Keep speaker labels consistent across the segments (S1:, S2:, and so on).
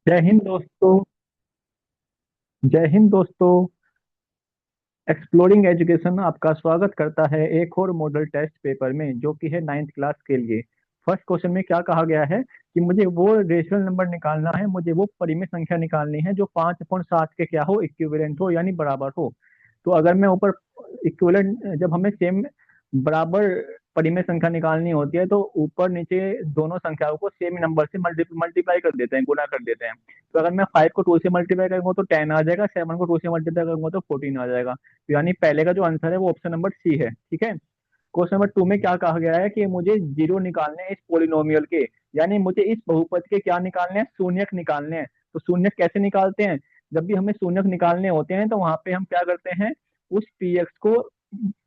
S1: जय हिंद दोस्तों। जय हिंद दोस्तों। एक्सप्लोरिंग एजुकेशन आपका स्वागत करता है एक और मॉडल टेस्ट पेपर में, जो कि है नाइन्थ क्लास के लिए। फर्स्ट क्वेश्चन में क्या कहा गया है कि मुझे वो रेशनल नंबर निकालना है, मुझे वो परिमेय संख्या निकालनी है जो 5/7 के क्या हो, इक्विवेलेंट हो यानी बराबर हो। तो अगर मैं ऊपर इक्विवेलेंट, जब हमें सेम बराबर परिमेय संख्या निकालनी होती है तो ऊपर नीचे दोनों संख्याओं को सेम नंबर से मल्टीप्लाई कर देते हैं, गुणा कर देते हैं। तो अगर मैं 5 को 2 से मल्टीप्लाई करूंगा तो 10 आ जाएगा, 7 को 2 से मल्टीप्लाई करूंगा तो 14 आ जाएगा। तो यानी पहले का जो आंसर है वो ऑप्शन नंबर सी है। ठीक है। क्वेश्चन नंबर 2 में क्या कहा गया है कि मुझे जीरो निकालने हैं इस पोलिनोमियल के, यानी मुझे इस बहुपद के क्या निकालने हैं, शून्यक निकालने हैं। तो शून्यक कैसे निकालते हैं? जब भी हमें शून्यक निकालने होते हैं तो वहां पे हम क्या करते हैं, उस पी एक्स को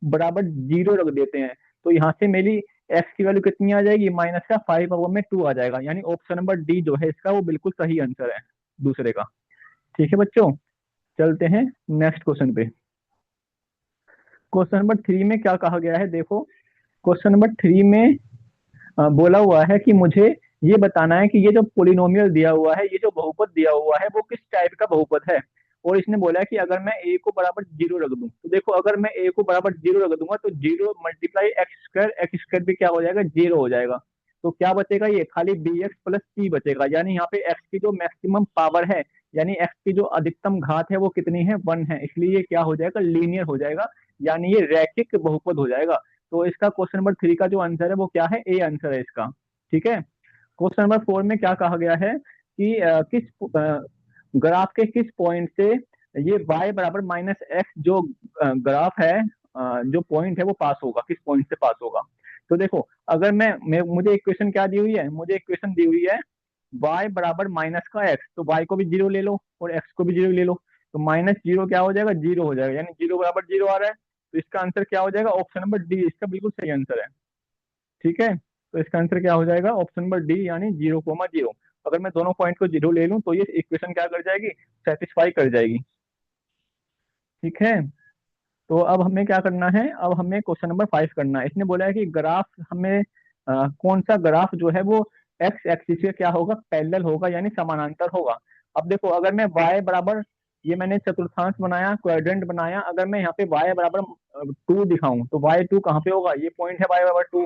S1: बराबर जीरो रख देते हैं। तो यहाँ से मेरी एक्स की वैल्यू कितनी आ जाएगी, माइनस का 5/2 आ जाएगा। यानी ऑप्शन नंबर डी जो है इसका वो बिल्कुल सही आंसर है दूसरे का। ठीक है बच्चों, चलते हैं नेक्स्ट क्वेश्चन पे। क्वेश्चन नंबर 3 में क्या कहा गया है, देखो। क्वेश्चन नंबर 3 में बोला हुआ है कि मुझे ये बताना है कि ये जो पोलिनोमियल दिया हुआ है, ये जो बहुपद दिया हुआ है वो किस टाइप का बहुपद है। और इसने बोला है कि अगर मैं ए को बराबर जीरो रख दूं, तो देखो अगर मैं ए को बराबर जीरो रख दूंगा तो जीरो मल्टीप्लाई एक्स स्क्वायर भी क्या हो जाएगा, जीरो हो जाएगा। तो क्या बचेगा, ये खाली बी एक्स प्लस सी बचेगा। यानी यहाँ पे एक्स की जो मैक्सिमम पावर है, यानी एक्स की जो अधिकतम घात है वो कितनी है, 1 है। इसलिए ये क्या हो जाएगा, लीनियर हो जाएगा, यानी ये रैखिक बहुपद हो जाएगा। तो इसका क्वेश्चन नंबर 3 का जो आंसर है वो क्या है, ए आंसर है इसका। ठीक है। क्वेश्चन नंबर 4 में क्या कहा गया है कि किस ग्राफ के किस पॉइंट से ये y बराबर माइनस एक्स जो ग्राफ है, जो पॉइंट है वो पास होगा, किस पॉइंट से पास होगा। तो देखो अगर मैं मुझे इक्वेशन क्या दी हुई है, मुझे इक्वेशन दी हुई है y बराबर माइनस का एक्स, तो y को भी जीरो ले लो और x को भी जीरो ले लो। तो माइनस जीरो क्या हो जाएगा, जीरो हो जाएगा, यानी जीरो बराबर जीरो आ रहा है। तो इसका आंसर क्या हो जाएगा, ऑप्शन नंबर डी इसका बिल्कुल सही आंसर है। ठीक है। तो इसका आंसर क्या हो जाएगा, ऑप्शन नंबर डी यानी 0,0। अगर मैं दोनों पॉइंट को जीरो ले लूं तो ये इक्वेशन क्या कर जाएगी, सेटिस्फाई कर जाएगी। ठीक है। तो अब हमें क्या करना है, अब हमें क्वेश्चन नंबर 5 करना है। इसने बोला है कि ग्राफ हमें कौन सा ग्राफ जो है वो एक्स एक्सिस के क्या होगा, पैरेलल होगा यानी समानांतर होगा। अब देखो अगर मैं y बराबर, ये मैंने चतुर्थांश बनाया, क्वाड्रेंट बनाया, अगर मैं यहाँ पे y बराबर 2 दिखाऊं तो y2 कहाँ पे होगा, ये पॉइंट है y बराबर 2।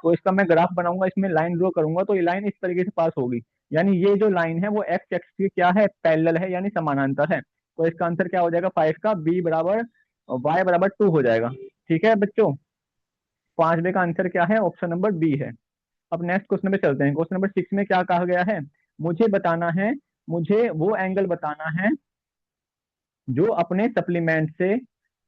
S1: तो इसका मैं ग्राफ बनाऊंगा, इसमें लाइन ड्रॉ करूंगा तो ये लाइन इस तरीके से पास होगी। यानी ये जो लाइन है वो एक्स एक्सिस के क्या है, पैरेलल है यानी समानांतर है। तो इसका आंसर क्या हो जाएगा, 5 का बी बराबर y बराबर 2 हो जाएगा। ठीक है बच्चों, 5वें का आंसर क्या है, ऑप्शन नंबर बी है। अब नेक्स्ट क्वेश्चन पे चलते हैं। क्वेश्चन नंबर 6 में क्या कहा गया है, मुझे बताना है, मुझे वो एंगल बताना है जो अपने सप्लीमेंट से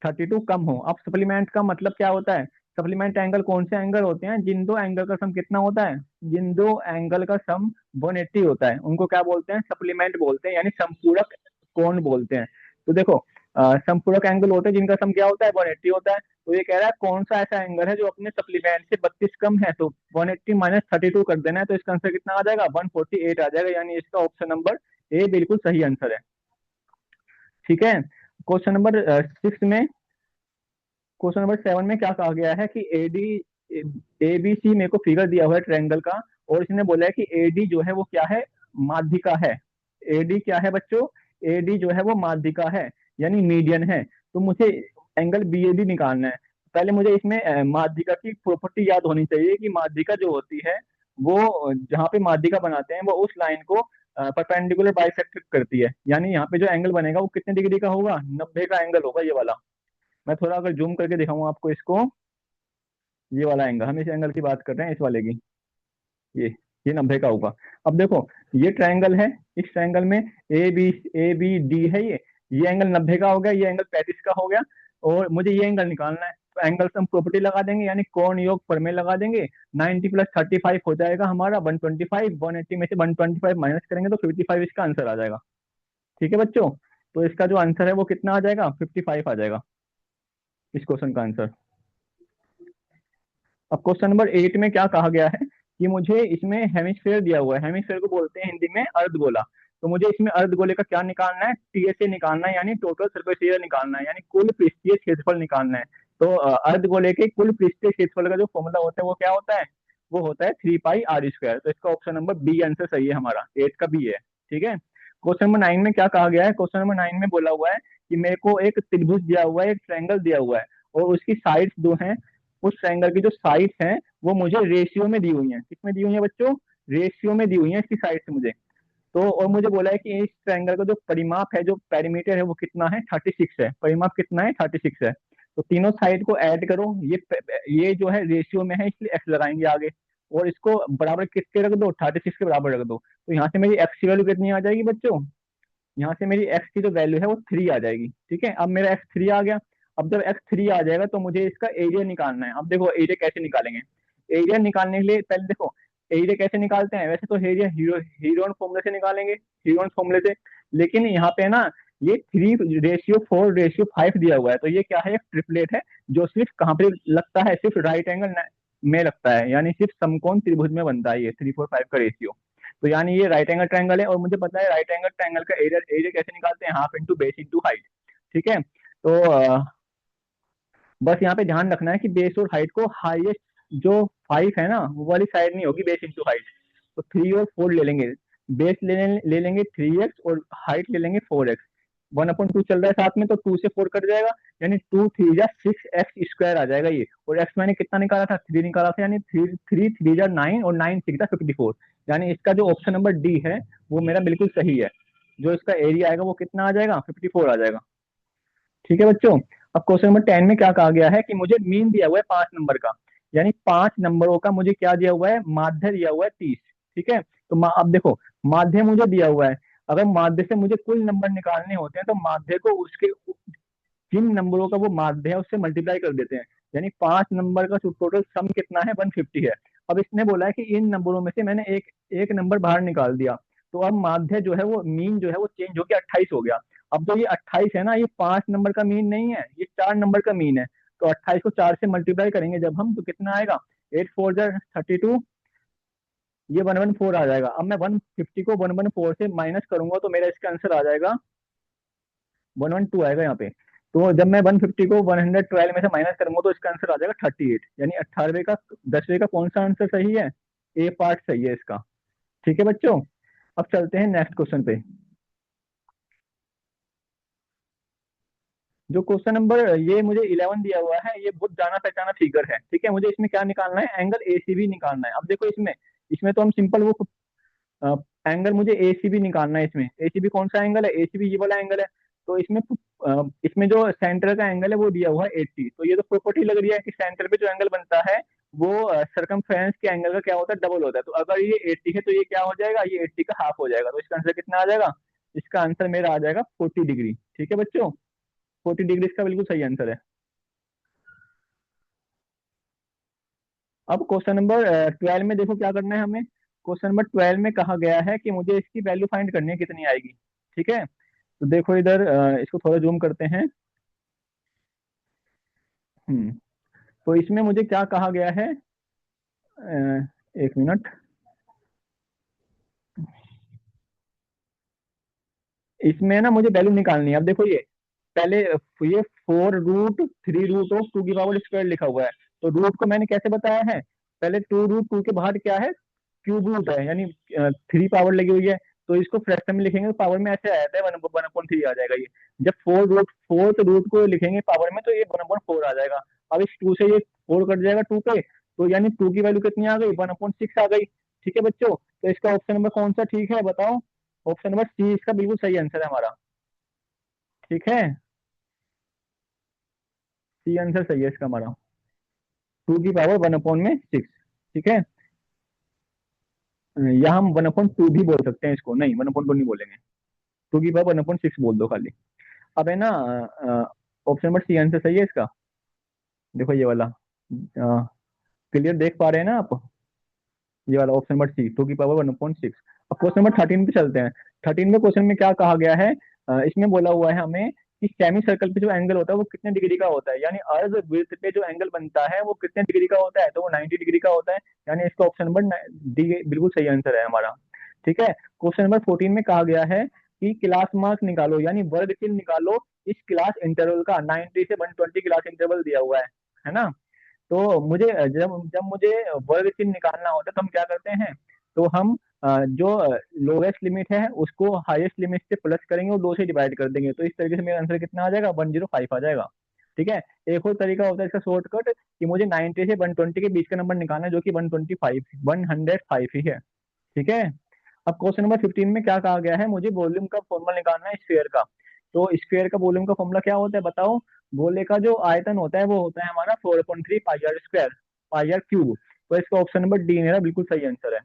S1: 32 कम हो। अब सप्लीमेंट का मतलब क्या होता है, सप्लीमेंट एंगल कौन से एंगल होते हैं, जिन दो एंगल का सम कितना होता है, जिन दो एंगल का सम 180 होता है उनको क्या बोलते हैं, सप्लीमेंट बोलते हैं, यानी समपूरक कोण बोलते हैं। तो देखो समपूरक एंगल होते हैं जिनका सम क्या होता है, 180 होता है। तो ये कह रहा है कौन सा ऐसा एंगल है जो अपने सप्लीमेंट से 32 कम है, तो 180 माइनस 32 कर देना है, तो इसका आंसर कितना आ जाएगा, 148 आ जाएगा। यानी इसका ऑप्शन नंबर ए बिल्कुल सही आंसर है। ठीक है। क्वेश्चन नंबर 6 में, क्वेश्चन नंबर 7 में क्या कहा गया है कि एडी ए बी सी मेरे को फिगर दिया हुआ है ट्रायंगल का, और इसने बोला है कि एडी जो है वो क्या है, माध्यिका है। एडी क्या है बच्चों, एडी जो है वो माध्यिका है यानी मीडियन है। तो मुझे एंगल बी ए बी निकालना है। पहले मुझे इसमें माध्यिका की प्रॉपर्टी याद होनी चाहिए कि माध्यिका जो होती है वो जहाँ पे माध्यिका बनाते हैं वो उस लाइन को परपेंडिकुलर बाइसेक्ट करती है। यानी यहाँ पे जो एंगल बनेगा वो कितने डिग्री का होगा, 90 का एंगल होगा, ये वाला। मैं थोड़ा अगर जूम करके दिखाऊं आपको इसको, ये वाला एंगल, हम इस एंगल की बात कर रहे हैं, इस वाले की, ये ये 90 का होगा। अब देखो ये ट्रायंगल है, इस ट्रायंगल में ए बी डी है, ये एंगल 90 का हो गया, ये एंगल 35 का हो गया, और मुझे ये एंगल निकालना है। तो एंगल से हम प्रॉपर्टी लगा देंगे यानी कोण योग प्रमेय लगा देंगे। 90 प्लस 35 हो जाएगा हमारा 125, 180 में से 125 माइनस करेंगे तो 55 इसका आंसर आ जाएगा। ठीक है बच्चों, तो इसका जो आंसर है वो कितना आ जाएगा, 55 आ जाएगा इस क्वेश्चन का आंसर। अब क्वेश्चन नंबर 8 में क्या कहा गया है कि मुझे इसमें हेमिस्फेयर दिया हुआ है, हेमिस्फेयर को बोलते हैं हिंदी में अर्धगोला। तो मुझे इसमें अर्धगोले का क्या निकालना है, टीएसए निकालना है, यानी टोटल सरफेस एरिया निकालना है, यानी कुल पृष्ठीय क्षेत्रफल निकालना है। तो अर्धगोले के कुल पृष्ठीय क्षेत्रफल का जो फॉर्मूला होता है वो क्या होता है, वो होता है 3 पाई आर स्क्वायर। तो इसका ऑप्शन नंबर बी आंसर सही है हमारा, 8 का बी है। ठीक है। क्वेश्चन नंबर 9 में क्या कहा गया है? क्वेश्चन नंबर 9 में बोला हुआ है कि मेरे को एक त्रिभुज दिया हुआ है, एक ट्रायंगल दिया हुआ है, और उसकी साइड्स जो हैं, उस ट्रायंगल की जो साइड्स हैं वो मुझे रेशियो में दी हुई हैं। किसमें दी हुई है बच्चों? रेशियो में दी हुई है इसकी साइड्स मुझे। तो और मुझे बोला है कि इस ट्रायंगल का जो परिमाप है, जो पेरीमीटर है, वो कितना है? 36 है। परिमाप कितना है? 36 है। तो तीनों साइड को ऐड करो, ये जो है रेशियो में है इसलिए एक्स लगाएंगे आगे, और इसको बराबर किसके रख दो? 36 के बराबर रख दो। तो यहाँ से मेरी एक्स की वैल्यू कितनी आ जाएगी बच्चों? यहाँ से मेरी एक्स की जो वैल्यू है वो 3 आ जाएगी। ठीक है, अब मेरा एक्स 3 आ गया। अब जब एक्स 3 आ जाएगा तो मुझे इसका एरिया निकालना है। अब देखो एरिया कैसे निकालेंगे। एरिया निकालने के लिए पहले देखो, एरिया कैसे निकालते हैं? वैसे तो एरिया हीरोन फॉर्मूले से निकालेंगे, हीरोन फॉर्मूले से। लेकिन यहाँ पे ना, ये 3:4:5 दिया हुआ है, तो ये क्या है? एक ट्रिपलेट है, जो सिर्फ कहाँ पे लगता है? सिर्फ राइट एंगल में लगता है, यानी सिर्फ समकोण त्रिभुज में बनता है ये 3:4:5 का रेशियो। तो यानी ये राइट एंगल ट्रायंगल है, और मुझे पता है राइट एंगल ट्रायंगल का एरिया एरिया कैसे निकालते हैं? Half into base into height. ठीक है, तो बस यहाँ पे ध्यान रखना है कि बेस और हाइट को हाईएस्ट जो 5 है ना, वो वाली साइड नहीं होगी बेस इंटू हाइट। तो 3 और 4 ले लेंगे। बेस ले लेंगे 3x, और हाइट ले लेंगे 4x। 1/2 चल रहा है साथ में, तो 2 से 4 कट जाएगा, यानी 2 3 6x² आ जाएगा ये। और x मैंने कितना निकाला था? 3 निकाला था, यानी 3 3 9 और 9 6 54। यानी इसका जो ऑप्शन नंबर डी है वो मेरा बिल्कुल सही है। जो इसका एरिया आएगा वो कितना आ जाएगा? 54 आ जाएगा। ठीक है बच्चों। अब क्वेश्चन नंबर 10 में क्या कहा गया है कि मुझे मीन दिया हुआ है 5 नंबर का, यानी 5 नंबरों का मुझे क्या दिया हुआ है? माध्य दिया हुआ है 30। ठीक है, तो अब देखो, माध्य मुझे दिया हुआ है। अगर माध्य से मुझे कुल नंबर निकालने होते हैं तो माध्य को उसके जिन नंबरों का वो माध्य है उससे मल्टीप्लाई कर देते हैं। यानी 5 नंबर का टोटल सम कितना है? 150 है। अब इसने बोला है कि इन नंबरों में से मैंने एक एक नंबर बाहर निकाल दिया, तो अब माध्य जो है वो मीन जो है वो चेंज होकर 28 हो गया। अब जो ये 28 है ना, ये 5 नंबर का मीन नहीं है, ये 4 नंबर का मीन है। तो 28 को 4 से मल्टीप्लाई करेंगे जब हम, तो कितना आएगा? 8 4 32, ये 114 आ जाएगा। अब मैं 150 को 114 से माइनस करूंगा तो मेरा इसका आंसर आ जाएगा 112 आएगा यहाँ पे। तो जब मैं 150 को 112 में से माइनस करूंगा तो इसका आंसर आ जाएगा 38, यानी 18वें का 10वें का कौन सा आंसर सही है? ए पार्ट सही है इसका। ठीक है बच्चों, अब चलते हैं नेक्स्ट क्वेश्चन पे। जो क्वेश्चन नंबर ये मुझे 11 दिया हुआ है, ये बहुत जाना पहचाना फिगर है। ठीक है, मुझे इसमें क्या निकालना है? एंगल एसीबी निकालना है। अब देखो इसमें इसमें तो हम सिंपल वो एंगल मुझे एसीबी निकालना है। इसमें एसीबी कौन सा एंगल है? एसीबी ये वाला एंगल है। तो इसमें जो सेंटर का एंगल है वो दिया हुआ है 80। तो ये तो प्रॉपर्टी लग रही है कि सेंटर पे जो एंगल बनता है वो सरकमफ्रेंस के एंगल का क्या होता है? डबल होता है। तो अगर ये 80 है तो ये क्या हो जाएगा? ये 80 का हाफ हो जाएगा। तो इसका आंसर कितना आ जाएगा? इसका आंसर मेरा आ जाएगा 40 डिग्री। ठीक है बच्चों, 40 डिग्री इसका बिल्कुल सही आंसर है। अब क्वेश्चन नंबर 12 में देखो क्या करना है हमें। क्वेश्चन नंबर 12 में कहा गया है कि मुझे इसकी वैल्यू फाइंड करनी है, कितनी आएगी। ठीक है, तो देखो इधर इसको थोड़ा जूम करते हैं। हम्म, तो इसमें मुझे क्या कहा गया है? एक मिनट। इसमें ना मुझे वैल्यू निकालनी है। अब देखो ये पहले, ये 4√3√2 लिखा हुआ है। तो रूट को मैंने कैसे बताया है? पहले 2√2 के बाद क्या है? क्यूब रूट है, यानी 3 पावर लगी हुई है। तो इसको फ्रैक्शन में लिखेंगे तो पावर में ऐसे आ जाता है, 1/3 आ जाएगा ये। जब फोर्थ रूट को लिखेंगे पावर में तो ये 1/4 आ जाएगा। अब इस 2 से ये 4 कट जाएगा 2 पे, तो यानी 2 की वैल्यू कितनी आ गई? 1/6 आ गई। ठीक है बच्चों, तो इसका ऑप्शन नंबर कौन सा ठीक है बताओ? ऑप्शन नंबर सी इसका बिल्कुल सही आंसर है हमारा। ठीक है, सी आंसर सही है इसका हमारा। 2 की पावर 1/6। ठीक है, या हम 1/2 भी बोल सकते हैं इसको, नहीं 1/2 नहीं बोलेंगे। 2 की पावर 1/6 बोल दो खाली। अब है ना, ऑप्शन नंबर सी आंसर सही है इसका। देखो ये वाला, क्लियर देख पा रहे हैं ना आप? ये वाला ऑप्शन नंबर सी, 2 की पावर 1/6। अब क्वेश्चन नंबर 13 पे चलते हैं। 13 में क्वेश्चन में क्या कहा गया है? इसमें बोला हुआ है हमें कि सेमी सर्कल पे जो एंगल होता है वो कितने डिग्री का होता है, यानी अर्ध वृत्त पे जो एंगल बनता है वो कितने डिग्री का होता है? तो वो 90 डिग्री का होता है। यानी इसका ऑप्शन नंबर डी बिल्कुल सही आंसर है हमारा। ठीक है, क्वेश्चन नंबर 14 में कहा गया है कि क्लास मार्क निकालो, यानी वर्ग चिन्ह निकालो इस क्लास इंटरवल का। 90 से 120 क्लास इंटरवल दिया हुआ है ना? तो मुझे जब जब मुझे वर्ग चिन्ह निकालना होता है तो हम क्या करते हैं? तो हम जो लोवेस्ट लिमिट है उसको हाईएस्ट लिमिट से प्लस करेंगे और 2 से डिवाइड कर देंगे, तो इस तरीके से मेरा आंसर कितना आ जाएगा, 105 आ जाएगा। ठीक है। एक और तरीका होता है इसका शॉर्टकट, कि मुझे 90 से 120 के बीच का नंबर निकालना है, जो कि 125 105 ही है। ठीक है। अब क्वेश्चन नंबर 15 में क्या कहा गया है, मुझे वॉल्यूम का फॉर्मूला निकालना है स्फीयर का। तो स्फीयर का वॉल्यूम का फॉर्मूला क्या होता है बताओ। गोले का जो आयतन होता है वो होता है हमारा 4.3 pi r square, pi r cube. तो इसका ऑप्शन नंबर डी मेरा बिल्कुल सही आंसर है।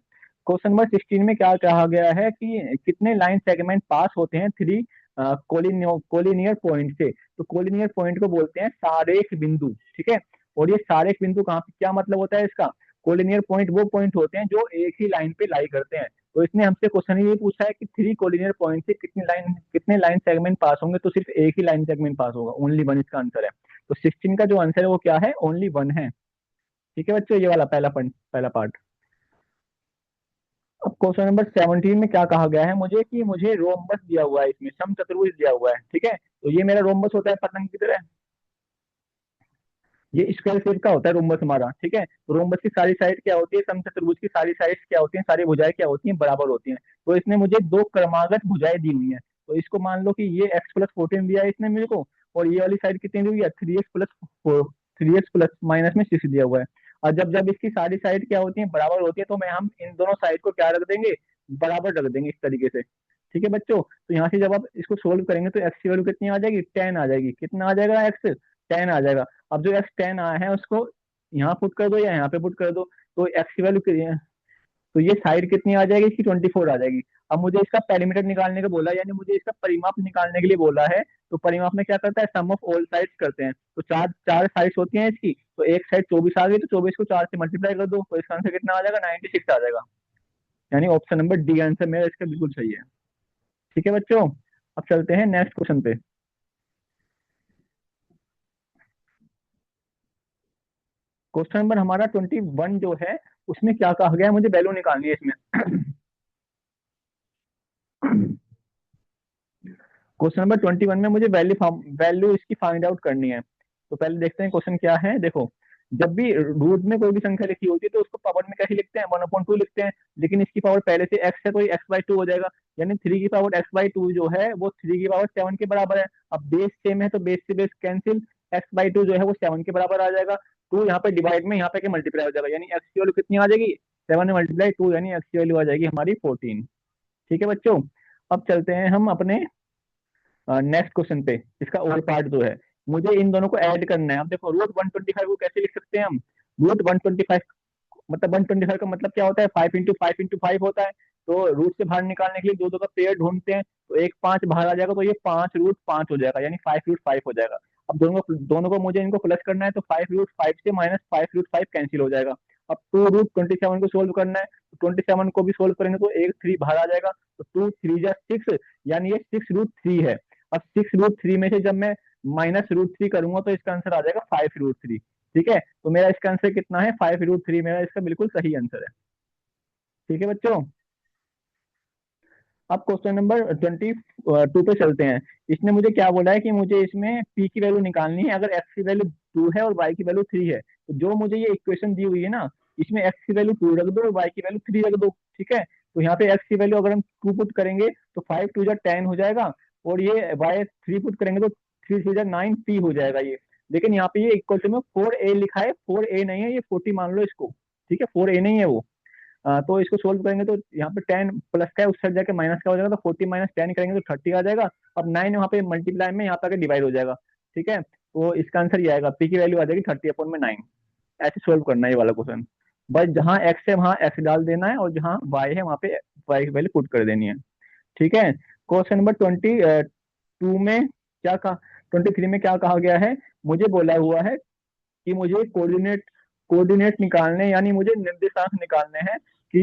S1: क्वेश्चन नंबर 16 में क्या कहा गया है कि कितने लाइन सेगमेंट पास होते हैं थ्री कोलिनियर पॉइंट से। तो कोलिनियर पॉइंट को बोलते हैं सारेख बिंदु। ठीक है। और ये सारेख बिंदु कहाँ पे, क्या मतलब होता है इसका, कोलिनियर पॉइंट वो पॉइंट होते हैं जो एक ही लाइन पे लाई करते हैं। तो इसने हमसे क्वेश्चन ये पूछा है कि थ्री कोलिनियर पॉइंट से कितने लाइन सेगमेंट पास होंगे, तो सिर्फ एक ही लाइन सेगमेंट पास होगा, ओनली वन इसका आंसर है। तो 16 का जो आंसर है वो क्या है, ओनली वन है। ठीक है बच्चों, ये वाला पहला पार्ट। अब क्वेश्चन नंबर 17 में क्या कहा गया है मुझे, कि मुझे रोम्बस दिया हुआ है, इसमें समचतुर्भुज दिया हुआ है। ठीक है। तो ये मेरा रोम्बस होता है पतंग की तरह, ये स्क्वायर शेप का होता है रोम्बस हमारा। ठीक है। तो रोम्बस की सारी साइड क्या होती है, समचतुर्भुज की सारी साइड्स क्या होती हैं, सारी भुजाएं क्या होती हैं, बराबर होती हैं। तो इसने मुझे दो क्रमागत भुजाएं दी हुई हैं। तो इसको मान लो कि ये x+14 दिया है इसने मेरे को, और ये वाली साइड कितनी दी हुई है, 3x प्लस -6 दिया हुआ है। और जब जब इसकी सारी साइड क्या होती है, बराबर होती है, तो मैं हम इन दोनों साइड को क्या रख देंगे, बराबर रख देंगे इस तरीके से। ठीक है बच्चों, तो यहाँ से जब आप इसको सोल्व करेंगे तो एक्स की वैल्यू कितनी आ जाएगी, 10 आ जाएगी। कितना आ जाएगा, एक्स 10 आ जाएगा। अब जो एक्स 10 आया है उसको यहाँ पुट कर दो या यहाँ पे पुट कर दो, तो एक्स की वैल्यू तो ये साइड कितनी आ जाएगी इसकी, 24 आ जाएगी। अब मुझे इसका पेरीमीटर निकालने को बोला है, यानी मुझे इसका परिमाप निकालने के लिए बोला है। तो परिमाप में क्या करता है, सम ऑफ ऑल साइड्स करते हैं। तो चार चार साइड्स होती हैं इसकी, तो एक साइड 24 आ गई, तो 24 को 4 से मल्टीप्लाई कर दो, तो इसका आंसर कितना आ जाएगा, 96 आ जाएगा। यानी ऑप्शन नंबर डी आंसर मेरा इसका बिल्कुल सही है। ठीक है बच्चों, अब चलते हैं नेक्स्ट क्वेश्चन पे। क्वेश्चन नंबर हमारा 21 जो है, उसमें क्या कहा गया है, मुझे वैल्यू निकालनी है इसमें। क्वेश्चन नंबर 21 में मुझे वैल्यू इसकी फाइंड आउट करनी है। तो पहले देखते हैं क्वेश्चन क्या है। देखो, जब भी रूट में कोई भी संख्या लिखी होती है तो उसको पावर में कैसे लिखते हैं, 1/2 लिखते हैं। लेकिन इसकी पावर पहले से x है, तो ये x/2 हो जाएगा। यानी 3 की पावर x/2 जो है वो 3 की पावर 7 के बराबर है। अब बेस सेम है तो बेस से बेस कैंसिल, x/2 जो है वो 7 के बराबर आ जाएगा। 2 यहाँ पे डिवाइड में यहाँ पे मल्टीप्लाई हो जाएगा, यानी x की वैल्यू कितनी आ जाएगी, 7 × 2, यानी x की वैल्यू आ जाएगी हमारी 14। ठीक है बच्चों, अब चलते हैं हम अपने नेक्स्ट क्वेश्चन पे। इसका और पार्ट जो है, मुझे इन दोनों को ऐड करना है। अब देखो, रूट 125 को कैसे लिख सकते हैं हम, रूट 125 मतलब 125 का मतलब क्या होता है, 5 × 5 × 5 होता है। तो रूट से बाहर निकालने के लिए दो दो का पेयर ढूंढते हैं, तो एक 5 बाहर आ जाएगा, तो ये 5√5 हो जाएगा, यानी 5√5 हो जाएगा। अब दोनों को मुझे इनको प्लस करना है, तो 5√5 से -5√5 कैंसिल हो जाएगा। अब 2√27 को सोल्व करना है, तो 27 को भी सोल्व करेंगे तो एक 3 बाहर आ जाएगा, तो 2 3 जा 6, यानी ये 6√3 है। अब 6√3 में से जब मैं -√3 करूंगा तो इसका आंसर आ जाएगा 5√3। ठीक है। तो मेरा इसका आंसर कितना है, 5√3 मेरा इसका बिल्कुल सही आंसर है। ठीक है बच्चों, अब क्वेश्चन नंबर 22 पे चलते हैं। इसने मुझे क्या बोला है कि मुझे इसमें p की वैल्यू निकालनी है। अगर x की वैल्यू 2 है और y की वैल्यू 3 है, तो जो मुझे ये इक्वेशन दी हुई है ना, इसमें x की वैल्यू 2 रख दो और y की वैल्यू 3 रख दो। ठीक है। तो यहाँ पे x की वैल्यू अगर हम 2 पुट करेंगे तो 5 × 2 = 10 हो जाएगा, और ये y 3 पुट करेंगे तो 3 × 3 = 9 p हो जाएगा ये। लेकिन यहाँ पे ये इक्वल टू में 4a लिखा है, 4a नहीं है, ये 40 मान लो इसको। ठीक है, 4a नहीं है वो। तो इसको सोल्व करेंगे तो यहाँ पे 10 प्लस का है, उस साइड जाके माइनस का हो जाएगा, तो 40 - 10 करेंगे तो 30 आ जाएगा। अब 9 वहाँ पे मल्टीप्लाई में यहाँ पे आके डिवाइड हो जाएगा। ठीक है। तो इसका आंसर ये आएगा, पी की वैल्यू आ जाएगी 30/9। ऐसे सोल्व करना है ये वाला क्वेश्चन। बस जहाँ एक्स है वहाँ एक्स डाल देना है, और जहाँ वाई है वहाँ पे वाई की वैल्यू पुट कर देनी है। ठीक है। क्वेश्चन नंबर 22 में क्या कहा, 23 में क्या कहा गया है, मुझे बोला हुआ है कि मुझे कोऑर्डिनेट निकालने, यानी मुझे निर्देशांक निकालने हैं कि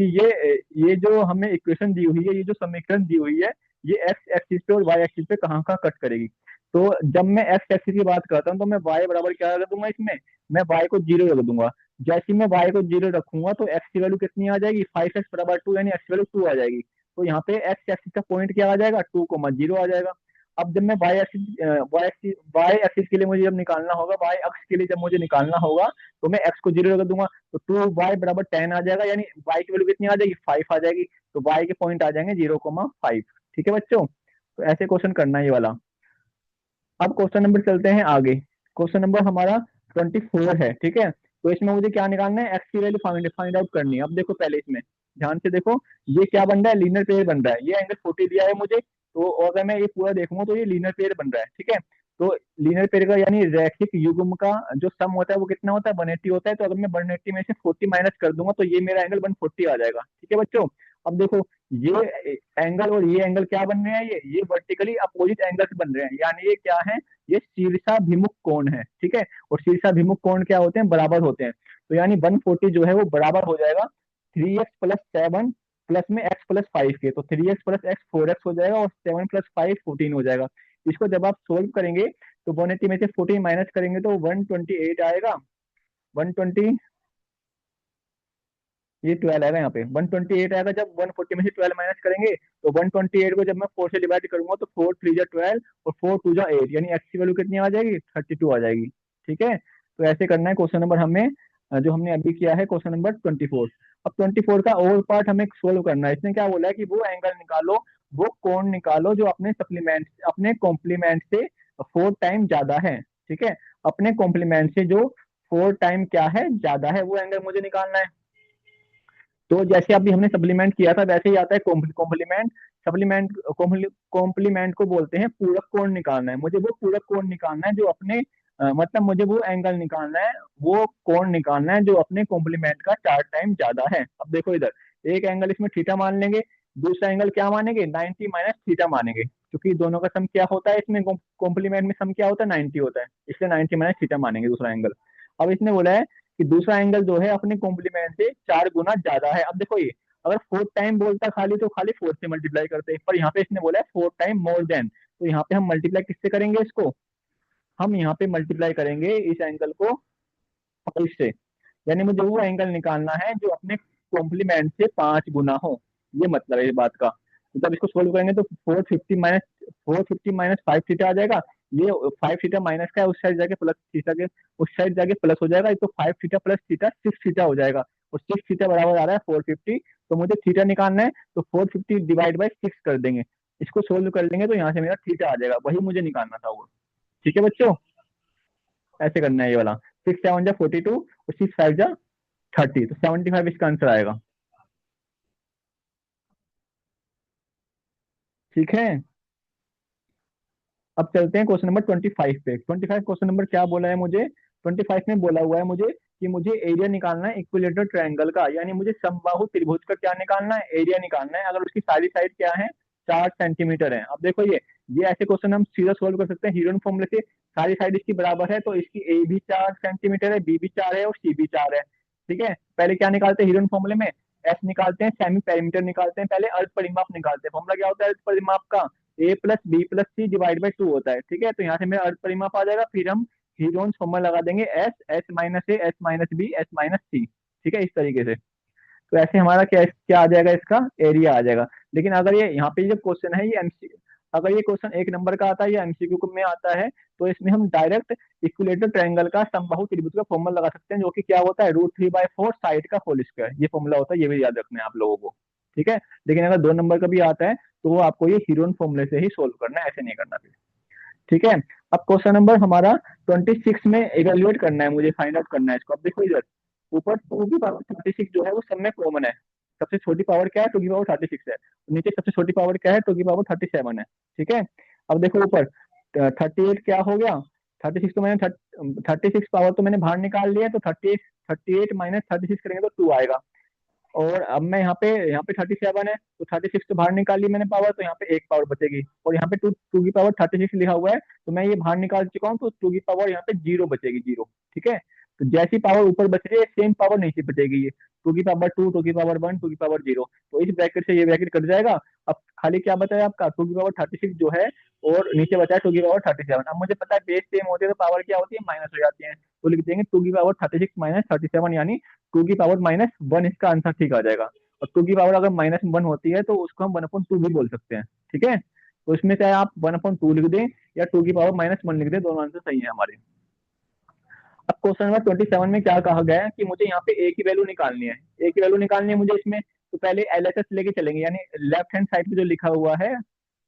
S1: ये जो हमें इक्वेशन दी हुई है, ये जो समीकरण दी हुई है, ये एक्स एक्सिस पे और वाई एक्सिस पे कहाँ कहाँ कट करेगी। तो जब मैं एक्स एक्सिस की बात करता हूँ तो मैं वाई बराबर क्या रख दूंगा इसमें, मैं वाई को 0 रख दूंगा। जैसे ही मैं वाई को 0 रखूंगा तो एक्स की वैल्यू कितनी आ जाएगी, 5x = 2, यानी एक्स की वैल्यू 2 आ जाएगी। तो यहाँ पे एक्स एक्सिस का पॉइंट क्या आ जाएगा, 2, 0 आ जाएगा। अब जब मैं वाई एक्सिस के लिए मुझे जब निकालना होगा, वाई अक्ष के लिए जब मुझे निकालना होगा, तो मैं एक्स को जीरो कर दूंगा, तो 2y बराबर 10 आ जाएगा, यानी वाई की वैल्यू कितनी आ जाएगी, 5 आ जाएगी। तो वाई के पॉइंट आ जाएंगे 0,5। ठीक है बच्चों, तो ऐसे क्वेश्चन करना है ये वाला। अब क्वेश्चन नंबर चलते हैं आगे। क्वेश्चन नंबर हमारा 24 है, ठीक है। तो इसमें मुझे क्या निकालना है, एक्स की वैल्यू फाइंड फाइंड आउट करनी है। अब देखो पहले इसमें ध्यान से देखो, ये क्या बन रहा है, लीनियर पेयर बन रहा है। ये एंगल 40 दिया है मुझे, तो अगर मैं ये पूरा देखूंगा तो ये लीनियर पेयर बन रहा है, ठीक है। तो लीनियर पेयर का यानी रैखिक युग्म का जो सम होता है वो कितना होता है, 180 होता है। तो अगर मैं 180 में से 40 माइनस कर दूंगा तो ये मेरा एंगल 140 आ जाएगा, ठीक है बच्चों। अब देखो, ये एंगल और ये एंगल क्या बन रहे हैं, ये वर्टिकली अपोजिट एंगल्स बन रहे हैं, यानी ये क्या है, ये शीर्षाभिमुख कोण है, ठीक है। और शीर्षाभिमुख कोण क्या होते हैं, बराबर होते हैं। तो यानी 140 जो है वो बराबर हो जाएगा 3x+7 प्लस में x+5 के। तो 3x+x 4x हो जाएगा, और 7+5 14 हो जाएगा। इसको जब आप सोल्व करेंगे तो 180 में से 14 माइनस करेंगे तो 128 आएगा। 120, ये 12 आएगा यहाँ पे, 128 आएगा। जब 140 में से 12 माइनस करेंगे तो 128 को जब मैं 4 से डिवाइड करूंगा तो 4 3 जा 12 और 4 2 जा 8, यानी एक्स की वैल्यू कितनी आ जाएगी, 32 आ जाएगी, ठीक है। तो ऐसे करना है क्वेश्चन नंबर हमें, जो हमने अभी किया है क्वेश्चन नंबर 24। अब 24 का और पार्ट हमें सोल्व करना है। इसने क्या बोला है कि वो एंगल निकालो, वो कोण निकालो जो अपने सप्लीमेंट अपने कॉम्प्लीमेंट से 4 टाइम ज्यादा है, ठीक है। अपने कॉम्प्लीमेंट से जो 4 टाइम क्या है, ज्यादा है, वो एंगल मुझे निकालना है। तो जैसे अभी हमने सप्लीमेंट किया था वैसे ही आता है कॉम्प्लीमेंट। सप्लीमेंट कॉम्प्लीमेंट को बोलते हैं पूरक कोण निकालना है। मुझे वो पूरक कोण निकालना है जो अपने मतलब मुझे वो एंगल निकालना है, वो कोण निकालना है जो अपने कॉम्प्लीमेंट का 4 टाइम ज्यादा है। अब देखो इधर एक एंगल इसमें थीटा मान लेंगे, दूसरा एंगल क्या मानेंगे, 90 माइनस थीटा मानेंगे, क्योंकि दोनों का सम क्या होता है, इसमें कॉम्प्लीमेंट में सम क्या होता है, 90 होता है, इसलिए 90 माइनस थीटा मानेंगे दूसरा एंगल। अब इसने बोला है कि दूसरा एंगल जो है अपने कॉम्प्लीमेंट से 4 गुना ज्यादा है। अब देखो ये अगर 4 टाइम बोलता खाली तो खाली 4 से मल्टीप्लाई करते, पर यहाँ पे इसने बोला है 4 टाइम मोर देन, तो यहाँ पे हम मल्टीप्लाई किससे करेंगे इसको, हम यहाँ पे मल्टीप्लाई करेंगे इस एंगल को 5 से। यानी मुझे वो एंगल निकालना है जो अपने कॉम्प्लीमेंट से 5 गुना हो, ये मतलब है इस बात का। तो जब इसको सोल्व करेंगे तो 450 माइनस 5 थीटा आ जाएगा। ये 5 थीटा माइनस का है, उस साइड जाके प्लस थीटा के उस साइड जाके प्लस हो जाएगा, तो 5 थीटा प्लस थीटा 6 थीटा हो जाएगा। और 6 थीटा बराबर आ रहा है 450। तो मुझे थीटा निकालना है, तो 450 डिवाइड बाई 6 कर देंगे, इसको सोल्व कर लेंगे तो यहाँ से मेरा थीटा आ जाएगा, वही मुझे निकालना था वो। ठीक है बच्चों, ऐसे करना है ये वाला। 6 7 जा 42 और 6 5 जा 30, तो 75 इसका आंसर आएगा। ठीक है, अब चलते हैं क्वेश्चन नंबर 25 पे। 25 क्वेश्चन नंबर क्या बोला है मुझे, 25 में बोला हुआ है मुझे कि मुझे एरिया निकालना है इक्विलेटरल ट्रायंगल का, यानी मुझे समबाहु त्रिभुज का क्या निकालना है, एरिया निकालना है, अगर उसकी सारी साइड क्या है, 4 सेंटीमीटर है। अब देखो ये ऐसे क्वेश्चन हम सीधा सोल्व कर सकते हैं हीरोन फॉर्मूले से। सारी साइड इसकी बराबर है, तो इसकी ए भी 4 सेंटीमीटर है, बी भी 4 है और सी भी 4 है, ठीक है। पहले क्या निकालते हैं हीरोन फॉर्मूले में, एस निकालते हैं, सेमी पेरीमीटर निकालते हैं, पहले अर्ध परिमाप निकालते हैं। फॉर्मूला क्या होता है अर्ध परिमाप का, a+b+c/2 होता है, ठीक है। तो यहाँ से मेरा अर्ध परिमाप आ जाएगा, फिर हम हीरोन फॉर्मूला लगा देंगे एस, एस-a, एस-b, एस-c, ठीक है, इस तरीके से। तो ऐसे हमारा क्या क्या आ जाएगा, इसका एरिया आ जाएगा। लेकिन अगर ये यहाँ पे जो क्वेश्चन है ये एमसी अगर ये क्वेश्चन 1 नंबर का आता है या एमसीक्यू में आता है, तो इसमें हम डायरेक्ट इक्विलेटरल ट्रायंगल का समबाहु त्रिभुज का फॉर्मूला लगा सकते हैं, जो कि क्या होता है √3/4 साइड का होल स्क्वायर, ये फॉर्मूला होता है, ये भी याद रखना है आप लोगों को, ठीक है। लेकिन अगर 2 नंबर का भी आता है तो वो आपको ये हीरोन फॉर्मूले से ही सोल्व करना है, ऐसे नहीं करना फिर, ठीक है। अब क्वेश्चन नंबर हमारा 26 में इवेल्युएट करना है, मुझे फाइंड आउट करना है इसको। अब देखो इधर ऊपर 2 की पावर 36 जो है वो सब में कॉमन है। सबसे छोटी पावर क्या है, 2 की पावर 36 है। नीचे सबसे छोटी पावर क्या है, 2 की पावर 37 है, ठीक है। अब देखो ऊपर 38 क्या हो गया, 36 तो मैंने 36 पावर तो मैंने बाहर निकाल लिया, तो 38 माइनस 36 करेंगे तो 2 आएगा। और अब मैं यहाँ पे 37 है, तो 36 तो बाहर निकाल ली मैंने पावर, तो यहाँ पे एक पावर बचेगी। और यहाँ पे 2 की पावर 36 लिखा हुआ है, तो मैं ये बाहर निकाल चुका हूँ, तो 2 की पावर यहाँ पे 0 बचेगी, 0, ठीक है। तो जैसी पावर ऊपर बच रही है सेम पावर नीचे बचेगी, ये 2 की पावर 2, 2 की पावर 1, 2 की पावर 0। तो इस ब्रैकेट से ये ब्रैकेट कट जाएगा। अब खाली क्या बचा है आपका, 2 की पावर 36 जो है, और नीचे बचा है 2 की पावर 37। अब मुझे पता है बेस सेम होती है तो पावर क्या होती है, माइनस हो जाती है, तो लिख देंगे 2 की पावर 36 माइनस 37, यानी 2 की पावर -1 इसका आंसर ठीक आ जाएगा। और 2 की पावर अगर -1 होती है तो उसको हम 1/2 भी बोल सकते हैं, ठीक है। तो इसमें चाहे आप 1/2 लिख दें या 2 की पावर -1 लिख दें, दोनों आंसर सही है हमारे। अब क्वेश्चन नंबर 27 में क्या कहा गया है कि मुझे यहाँ पे ए की वैल्यू निकालनी है। ए की वैल्यू निकालनी है मुझे इसमें, तो पहले एलएचएस लेके चलेंगे, यानी लेफ्ट हैंड साइड पे जो लिखा हुआ है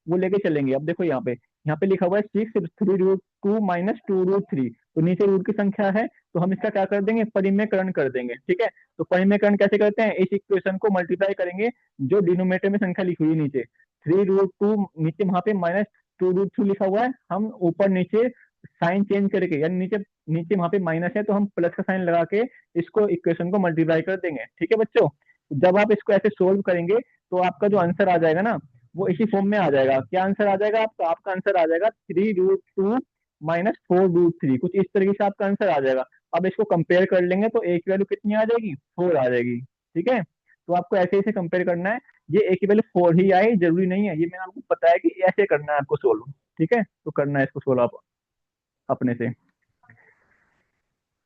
S1: वो लेके चलेंगे। अब देखो यहाँ पे लिखा हुआ है 6 3√2 - 2√3, तो नीचे रूट की संख्या है, तो हम इसका क्या कर देंगे, परिमेयकरण कर देंगे। ठीक है, तो परिमेयकरण कैसे करते हैं, इस इक्वेशन को मल्टीप्लाई करेंगे जो डिनोमिनेटर में संख्या लिखी हुई है नीचे, 3√2, नीचे वहां पे -2√2 लिखा हुआ है, हम ऊपर नीचे साइन चेंज करके, यानी नीचे नीचे वहां पे माइनस है तो हम प्लस का साइन लगा के इसको इक्वेशन को मल्टीप्लाई कर देंगे। ठीक है बच्चों, जब आप इसको ऐसे सोल्व करेंगे तो आपका जो आंसर आ जाएगा ना, वो इसी फॉर्म में आ जाएगा। क्या आंसर आ जाएगा आपका, आपका आंसर आ जाएगा 3√2 - 4√3, कुछ इस तरीके से आपका आंसर आ जाएगा। अब इसको कंपेयर कर लेंगे तो ए की वैल्यू कितनी आ जाएगी, 4 आ जाएगी। ठीक है, तो आपको ऐसे ऐसे कंपेयर करना है, ये ए की वैल्यू 4 ही आए जरूरी नहीं है, ये मैंने आपको बताया कि ऐसे करना है आपको सोल्व। ठीक है, तो करना है इसको सोल्व आप अपने से।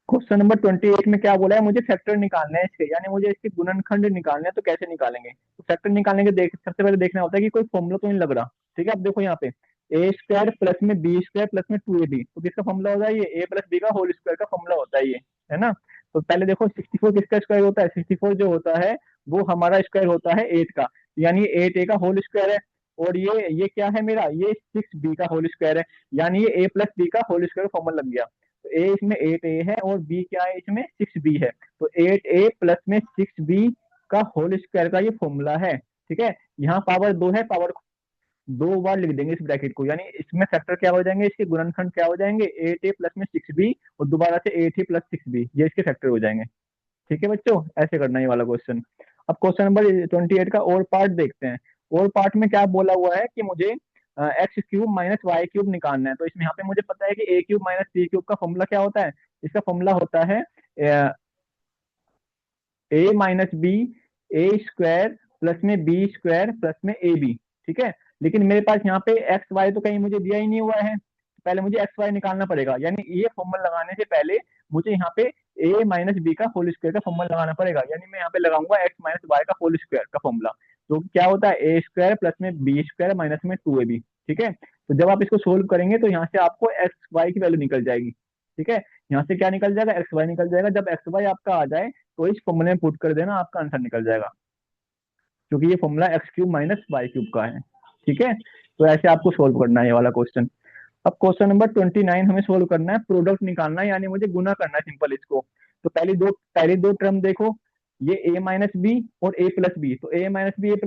S1: क्वेश्चन नंबर 28 में क्या बोला है, मुझे फैक्टर निकालना है इसके, यानी मुझे इसके गुणनखंड निकालना है, तो कैसे निकालेंगे। तो फैक्टर निकालने के सबसे पहले देखना होता है कि कोई फॉर्मूला तो नहीं लग रहा। ठीक है, अब देखो यहाँ पे a² प्लस में b² प्लस में 2ab, तो किसका फॉर्मूला होता है, ये a प्लस b का होल स्क्वायर का फॉर्मूला होता है ये, है ना। तो पहले देखो 64 किसका स्क्वायर होता है, 64 जो होता है वो हमारा स्क्वायर होता है 8 का, यानी 8a का होल स्क्वायर है। और ये क्या है मेरा, ये 6b का होल स्क्वायर है, यानी ये a प्लस b का होल स्क्वायर फॉर्मूला लग गया। तो ए इसमें 8a है और बी क्या है, इसमें 6b है, तो 8a प्लस में 6b का होल स्क्वायर का ये फॉर्मूला है। ठीक है, यहाँ पावर 2 है, पावर 2 बार लिख देंगे इस ब्रैकेट को, यानी इसमें फैक्टर क्या हो जाएंगे, इसके गुणनखंड क्या हो जाएंगे, 8a प्लस में 6b और दोबारा से 8a प्लस 6b, ये इसके फैक्टर हो जाएंगे। ठीक है बच्चों, ऐसे करना है ये वाला क्वेश्चन। अब क्वेश्चन नंबर 28 का और पार्ट देखते हैं। और पार्ट में क्या बोला हुआ है कि मुझे x³ - y³ निकालना है। तो इसमें यहाँ पे मुझे पता है कि a³ - c³ का फॉर्मूला क्या होता है, इसका फॉर्मूला होता है a - b a² प्लस में b² प्लस में ab। ठीक है, लेकिन मेरे पास यहाँ पे एक्स वाई तो कहीं मुझे दिया ही नहीं हुआ है, पहले मुझे एक्स वाई निकालना पड़ेगा, यानी ये फॉर्मूला लगाने से पहले मुझे यहाँ पे a माइनस बी का होल स्क्वायर का फॉर्मूला लगाना पड़ेगा, यानी मैं यहाँ पे लगाऊंगा एक्स माइनस वाई का होल स्क्वायर का फॉर्मूला, तो क्या होता है a² प्लस में b² माइनस में 2ab। ठीक है, तो जब आप इसको सोल्व करेंगे तो यहाँ से आपको एक्स वाई की वैल्यू निकल जाएगी। ठीक है, यहाँ से क्या निकल जाएगा, एक्स वाई निकल जाएगा। जब एक्स वाई आपका आ जाए तो इस फॉर्मूले में पुट कर देना, आपका आंसर निकल जाएगा, क्योंकि ये फॉर्मूला x³ - y³ का है। ठीक है, तो ऐसे आपको सोल्व करना है ये वाला क्वेश्चन। अब क्वेश्चन नंबर 29 हमें सोल्व करना है, प्रोडक्ट निकालना है, यानी मुझे गुना करना है सिंपल इसको। तो पहली दो टर्म देखो, ये a माइनस बी और a प्लस बी, तो a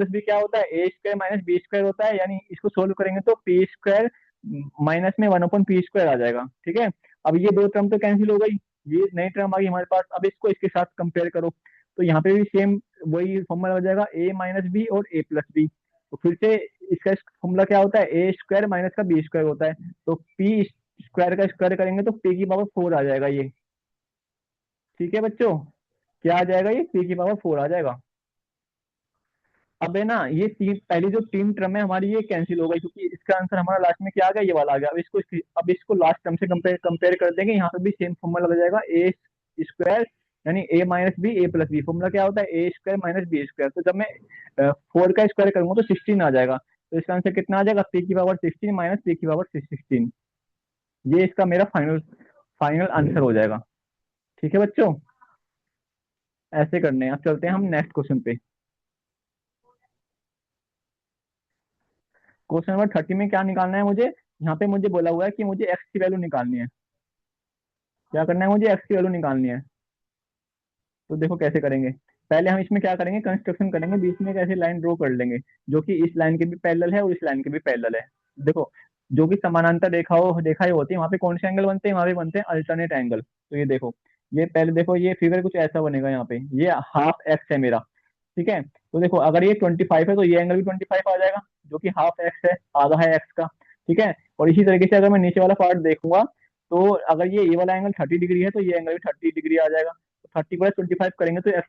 S1: - b क्या होता है, a² माइनस b² होता है, यानी इसको सोल्व करेंगे तो p² माइनस में 1/p² आ जाएगा। ठीक है, अब ये दो टर्म तो कैंसिल हो गई, ये नई टर्म आ गई हमारे पास। अब इसको इसके साथ कंपेयर करो, तो यहाँ पे भी सेम वही फॉर्मूला हो जाएगा, a - b और a प्लस बी। तो फिर से इसका फॉर्मूला क्या होता है, a² माइनस का b² होता है, तो p² का स्क्वायर करेंगे तो p⁴ आ जाएगा ये। ठीक है बच्चों, क्या आ जाएगा, ये p⁴ आ जाएगा। अब है ना, ये पहली जो तीन टर्म है हमारी ये कैंसिल हो गई, क्योंकि इसका आंसर हमारा लास्ट में क्या आ गया, ये वाला आ गया। अब इसको लास्ट टर्म से कंपेयर कर देंगे, यहाँ पे भी सेम फॉर्मूला लग जाएगा a² यानी a minus b a plus b, formula क्या होता है a² माइनस b²। तो जब मैं 4 का स्क्वायर करूंगा तो 16 आ जाएगा, तो इसका आंसर कितना आ जाएगा, p⁴ माइनस p⁴ ये इसका मेरा फाइनल फाइनल आंसर हो जाएगा। ठीक है बच्चों, ऐसे करने हैं। अब चलते हैं हम नेक्स्ट क्वेश्चन पे। क्वेश्चन नंबर 30 में क्या निकालना है मुझे, यहाँ पे मुझे बोला हुआ है कि मुझे एक्स की वैल्यू निकालनी है। क्या करना है, मुझे एक्स की वैल्यू निकालनी है। तो देखो कैसे करेंगे, पहले हम इसमें क्या करेंगे, कंस्ट्रक्शन करेंगे, बीच में एक ऐसी लाइन ड्रॉ कर लेंगे जो कि इस लाइन के भी पैरेलल है और इस लाइन के भी पैरेलल है। देखो, जो कि समानांतर रेखा ही होती है, वहां पे कौन से एंगल बनते हैं, वहां पे बनते हैं अल्टरनेट एंगल। तो ये देखो, ये पहले देखो, ये फिगर कुछ ऐसा बनेगा, यहाँ पे ये हाफ एक्स है मेरा। ठीक है, तो देखो अगर ये 25 है तो ये एंगल भी 25 आ जाएगा, जो कि हाफ एक्स है, आधा है एक्स का। ठीक है, और इसी तरीके से अगर मैं नीचे वाला पार्ट देखूंगा, तो अगर ये वाला एंगल 30 डिग्री है तो ये एंगल भी 30 डिग्री आ जाएगा। तो 30 + 25 करेंगे तो एक्स